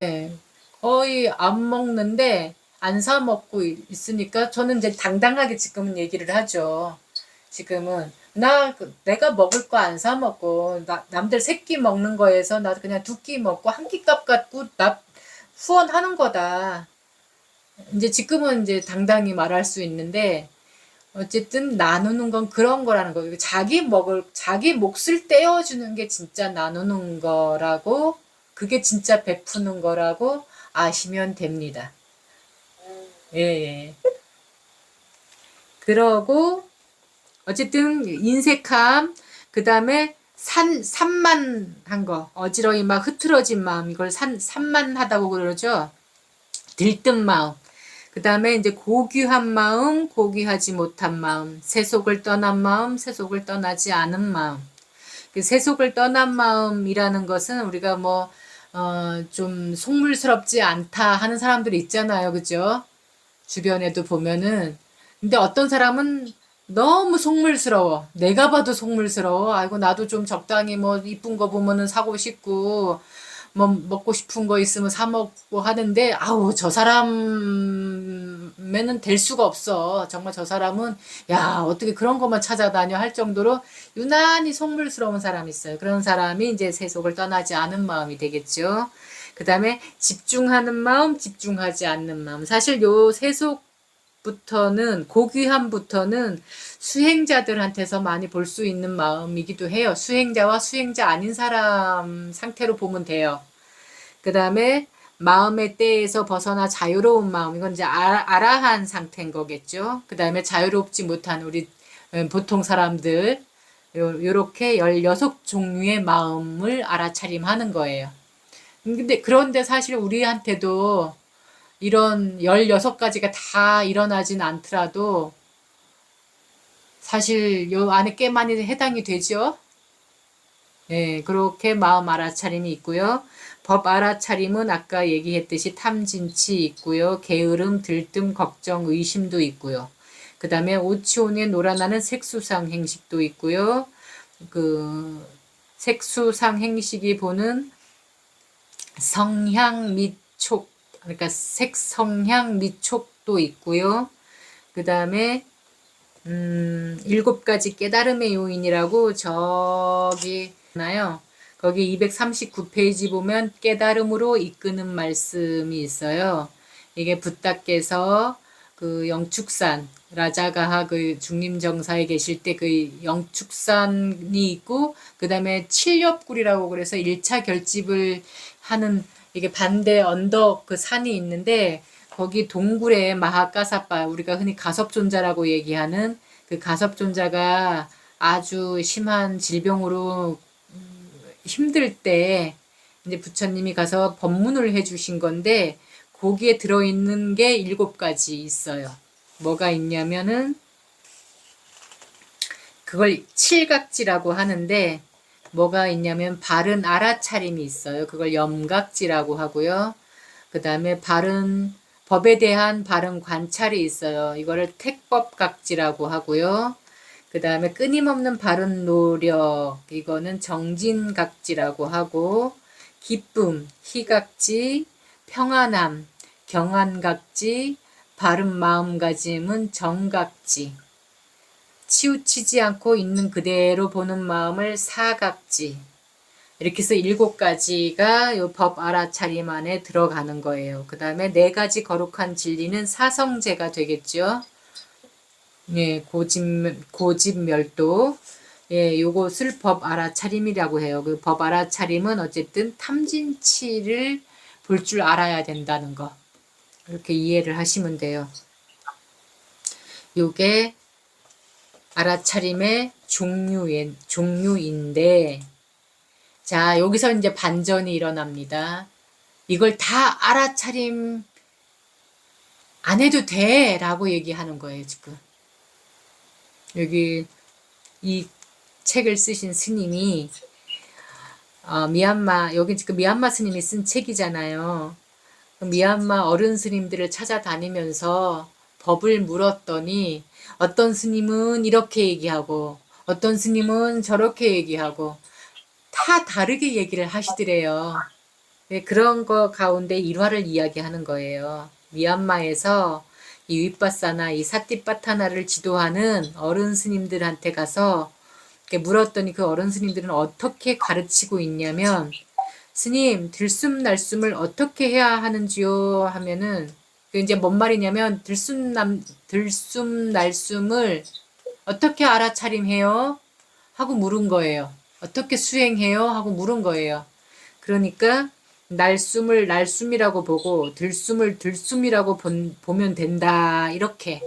네. 거의 안 먹는데 안 사 먹고 있으니까 저는 이제 당당하게 지금은 얘기를 하죠. 지금은 내가 먹을 거 안 사 먹고 남들 3끼 먹는 거에서 나 그냥 2끼 먹고 한 끼값 갖고 나 후원하는 거다. 이제 지금은 이제 당당히 말할 수 있는데 어쨌든 나누는 건 그런 거라는 거예요. 자기 몫을 떼어주는 게 진짜 나누는 거라고 그게 진짜 베푸는 거라고 아시면 됩니다. 예, 예. 그러고 어쨌든 인색함 그 다음에 산만한 거 어지러이 막 흐트러진 마음 이걸 산만하다고 그러죠. 들뜬 마음 그 다음에 이제 고귀한 마음 고귀하지 못한 마음 세속을 떠난 마음 세속을 떠나지 않은 마음 그 세속을 떠난 마음이라는 것은 우리가 뭐 좀 속물스럽지 않다 하는 사람들이 있잖아요. 그죠? 주변에도 보면은 근데 어떤 사람은 너무 속물스러워. 내가 봐도 속물스러워. 아이고 나도 좀 적당히 뭐 이쁜 거 보면은 사고 싶고 뭐 먹고 싶은 거 있으면 사 먹고 하는데 아우 저 사람에는 될 수가 없어. 정말 저 사람은 야 어떻게 그런 것만 찾아다녀 할 정도로 유난히 속물스러운 사람이 있어요. 그런 사람이 이제 세속을 떠나지 않은 마음이 되겠죠. 그 다음에 집중하는 마음, 집중하지 않는 마음. 사실 요 세속부터는 고귀함부터는 수행자들한테서 많이 볼 수 있는 마음이기도 해요. 수행자와 수행자 아닌 사람 상태로 보면 돼요. 그 다음에 마음의 때에서 벗어나 자유로운 마음. 이건 이제 아라한 상태인 거겠죠. 그 다음에 자유롭지 못한 우리 보통 사람들 요렇게 16종류의 마음을 알아차림하는 거예요. 근데 그런데 사실 우리한테도 이런 16가지가 다 일어나진 않더라도 사실 요 안에 꽤 많이 해당이 되죠. 예, 그렇게 마음 알아차림이 있고요. 법 알아차림은 아까 얘기했듯이 탐진치 있고요. 게으름, 들뜸, 걱정, 의심도 있고요. 그 다음에 오치온에 놀아나는 색수상 행식도 있고요. 그 색수상 행식이 보는 성향 및 촉, 그러니까 색성향 및 촉도 있고요. 그 다음에 7가지 깨달음의 요인이라고 저기 나요. 거기 239페이지 보면 깨달음으로 이끄는 말씀이 있어요. 이게 붓다께서 그 영축산 라자가하 그 중림정사에 계실 때 그 영축산이 있고 그 다음에 칠렵굴이라고 그래서 1차 결집을 하는 이게 반대 언덕 그 산이 있는데 거기 동굴에 마하가사빠 우리가 흔히 가섭존자라고 얘기하는 그 가섭존자가 아주 심한 질병으로 힘들 때 이제 부처님이 가서 법문을 해주신 건데 거기에 들어있는 게 7가지 있어요. 뭐가 있냐면은 그걸 칠각지라고 하는데 뭐가 있냐면 바른 알아차림이 있어요. 그걸 염각지라고 하고요. 그 다음에 바른 법에 대한 바른 관찰이 있어요. 이거를 택법각지라고 하고요. 그 다음에 끊임없는 바른 노력, 이거는 정진각지라고 하고, 기쁨, 희각지, 평안함, 경안각지, 바른 마음가짐은 정각지, 치우치지 않고 있는 그대로 보는 마음을 사각지, 이렇게 해서 7가지가 요 법 알아차림 안에 들어가는 거예요. 그 다음에 4가지 거룩한 진리는 사성제가 되겠죠. 예, 고집멸도. 예, 요것을 법 알아차림이라고 해요. 그 법 알아차림은 어쨌든 탐진치를 볼 줄 알아야 된다는 거. 이렇게 이해를 하시면 돼요. 요게 알아차림의 종류인데, 자, 여기서 이제 반전이 일어납니다. 이걸 다 알아차림 안 해도 돼! 라고 얘기하는 거예요, 지금. 여기 이 책을 쓰신 스님이 여기 지금 미얀마 스님이 쓴 책이잖아요. 미얀마 어른 스님들을 찾아다니면서 법을 물었더니 어떤 스님은 이렇게 얘기하고 어떤 스님은 저렇게 얘기하고 다 다르게 얘기를 하시더래요. 그런 거 가운데 일화를 이야기하는 거예요. 미얀마에서 이 윗바사나 이 사띠빠타나를 지도하는 어른 스님들한테 가서 이렇게 물었더니 그 어른 스님들은 어떻게 가르치고 있냐면 스님 들숨날숨을 어떻게 해야 하는지요 하면은 그 이제 뭔 말이냐면 들숨날숨을 어떻게 알아차림해요 하고 물은 거예요. 어떻게 수행해요 하고 물은 거예요. 그러니까 날숨을 날숨이라고 보고 들숨을 들숨이라고 보면 된다. 이렇게.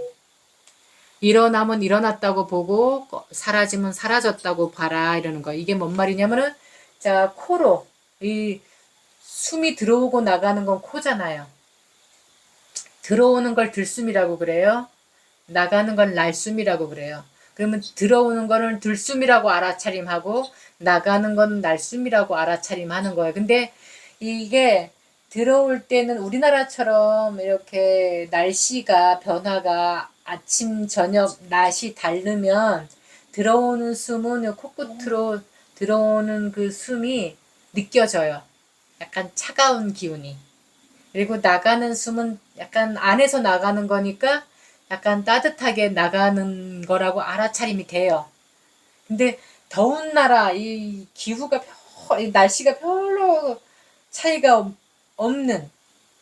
일어나면 일어났다고 보고 사라지면 사라졌다고 봐라. 이러는 거야. 이게 뭔 말이냐면은 자, 코로 이 숨이 들어오고 나가는 건 코잖아요. 들어오는 걸 들숨이라고 그래요. 나가는 건 날숨이라고 그래요. 그러면 들어오는 거는 들숨이라고 알아차림하고 나가는 건 날숨이라고 알아차림하는 거예요. 근데 이게 들어올 때는 우리나라처럼 이렇게 날씨가 변화가 아침 저녁 낮이 다르면 들어오는 숨은 코끝으로 들어오는 그 숨이 느껴져요. 약간 차가운 기운이. 그리고 나가는 숨은 약간 안에서 나가는 거니까 약간 따뜻하게 나가는 거라고 알아차림이 돼요. 근데 더운 나라 이 기후가 이 날씨가 별로 차이가 없는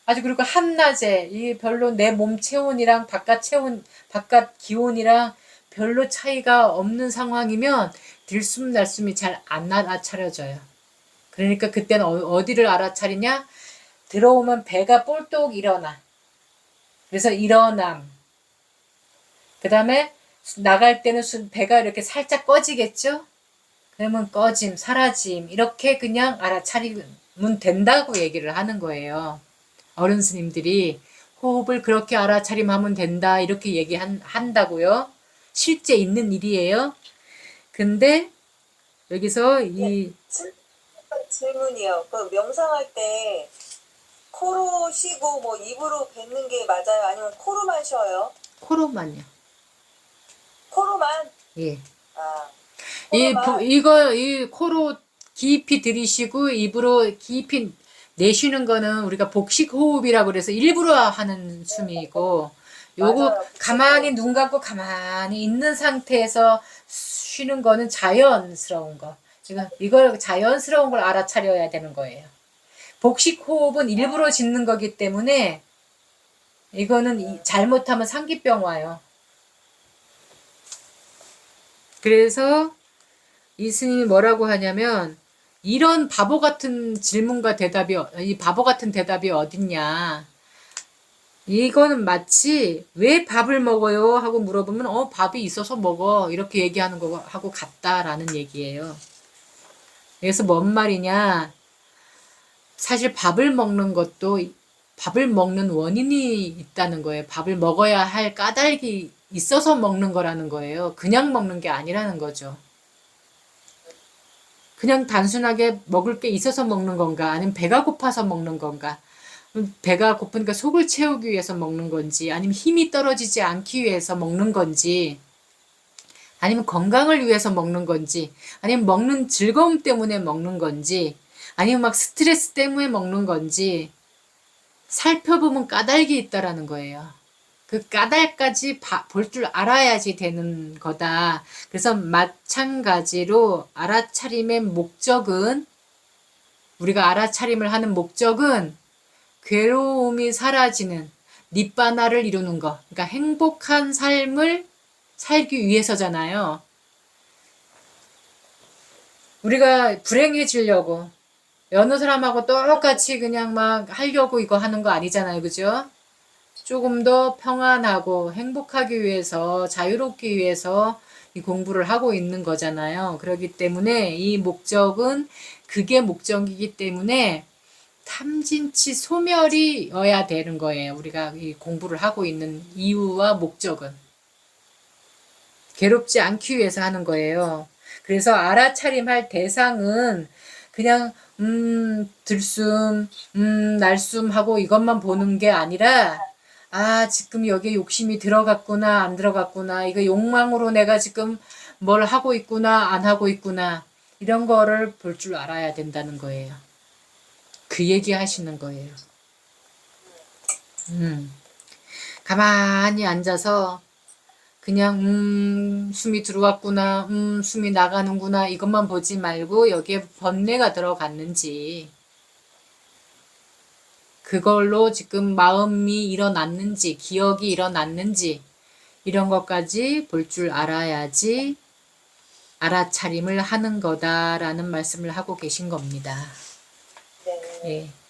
아주 그리고 한낮에 이 별로 내 몸 체온이랑 바깥 기온이랑 별로 차이가 없는 상황이면 들숨날숨이 잘 안 알아차려져요. 그러니까 그때는 어디를 알아차리냐? 들어오면 배가 볼떡 일어나. 그래서 일어남. 그 다음에 나갈 때는 배가 이렇게 살짝 꺼지겠죠? 그러면 꺼짐, 사라짐 이렇게 그냥 알아차리면 된다고 얘기를 하는 거예요. 어른 스님들이 호흡을 그렇게 알아차림하면 된다 이렇게 얘기한다고요. 실제 있는 일이에요. 근데 여기서 이 질문이요. 그 명상할 때 코로 쉬고 뭐 입으로 뱉는 게 맞아요? 아니면 코로만 쉬어요? 코로만요. 코로만? 예. 아, 이 코로만. 코로 깊이 들이쉬고 입으로 깊이 내쉬는 거는 우리가 복식 호흡이라고 그래서 일부러 하는 숨이고 요거 맞아요. 가만히 눈 감고 가만히 있는 상태에서 쉬는 거는 자연스러운 거. 지금 이걸 자연스러운 걸 알아차려야 되는 거예요. 복식 호흡은 일부러 짓는 거기 때문에 이거는 잘못하면 상기병 와요. 그래서 이 스님이 뭐라고 하냐면 이런 바보 같은 질문과 대답이 이 바보 같은 대답이 어딨냐. 이거는 마치 왜 밥을 먹어요 하고 물어보면 밥이 있어서 먹어 이렇게 얘기하는 거하고 같다라는 얘기예요. 그래서 뭔 말이냐. 사실 밥을 먹는 것도 밥을 먹는 원인이 있다는 거예요. 밥을 먹어야 할 까닭이 있어서 먹는 거라는 거예요. 그냥 먹는 게 아니라는 거죠. 그냥 단순하게 먹을 게 있어서 먹는 건가? 아니면 배가 고파서 먹는 건가? 배가 고프니까 속을 채우기 위해서 먹는 건지, 아니면 힘이 떨어지지 않기 위해서 먹는 건지, 아니면 건강을 위해서 먹는 건지, 아니면 먹는 즐거움 때문에 먹는 건지, 아니면 막 스트레스 때문에 먹는 건지, 살펴보면 까닭이 있다라는 거예요. 그 까닭까지 볼 줄 알아야지 되는 거다. 그래서 마찬가지로 알아차림의 목적은, 우리가 알아차림을 하는 목적은 괴로움이 사라지는 니바나를 이루는 거. 그러니까 행복한 삶을 살기 위해서잖아요. 우리가 불행해지려고 여느 사람하고 똑같이 그냥 막 하려고 이거 하는 거 아니잖아요. 그죠? 조금 더 평안하고 행복하기 위해서, 자유롭기 위해서 이 공부를 하고 있는 거잖아요. 그렇기 때문에 이 목적은 그게 목적이기 때문에 탐진치 소멸이어야 되는 거예요. 우리가 이 공부를 하고 있는 이유와 목적은. 괴롭지 않기 위해서 하는 거예요. 그래서 알아차림할 대상은 그냥 들숨, 날숨 하고 이것만 보는 게 아니라 지금 여기에 욕심이 들어갔구나, 안 들어갔구나, 이거 욕망으로 내가 지금 뭘 하고 있구나, 안 하고 있구나, 이런 거를 볼 줄 알아야 된다는 거예요. 그 얘기 하시는 거예요. 가만히 앉아서 그냥 숨이 들어왔구나, 숨이 나가는구나, 이것만 보지 말고 여기에 번뇌가 들어갔는지, 그걸로 지금 마음이 일어났는지, 기억이 일어났는지, 이런 것까지 볼 줄 알아야지 알아차림을 하는 거다라는 말씀을 하고 계신 겁니다. 네. 예.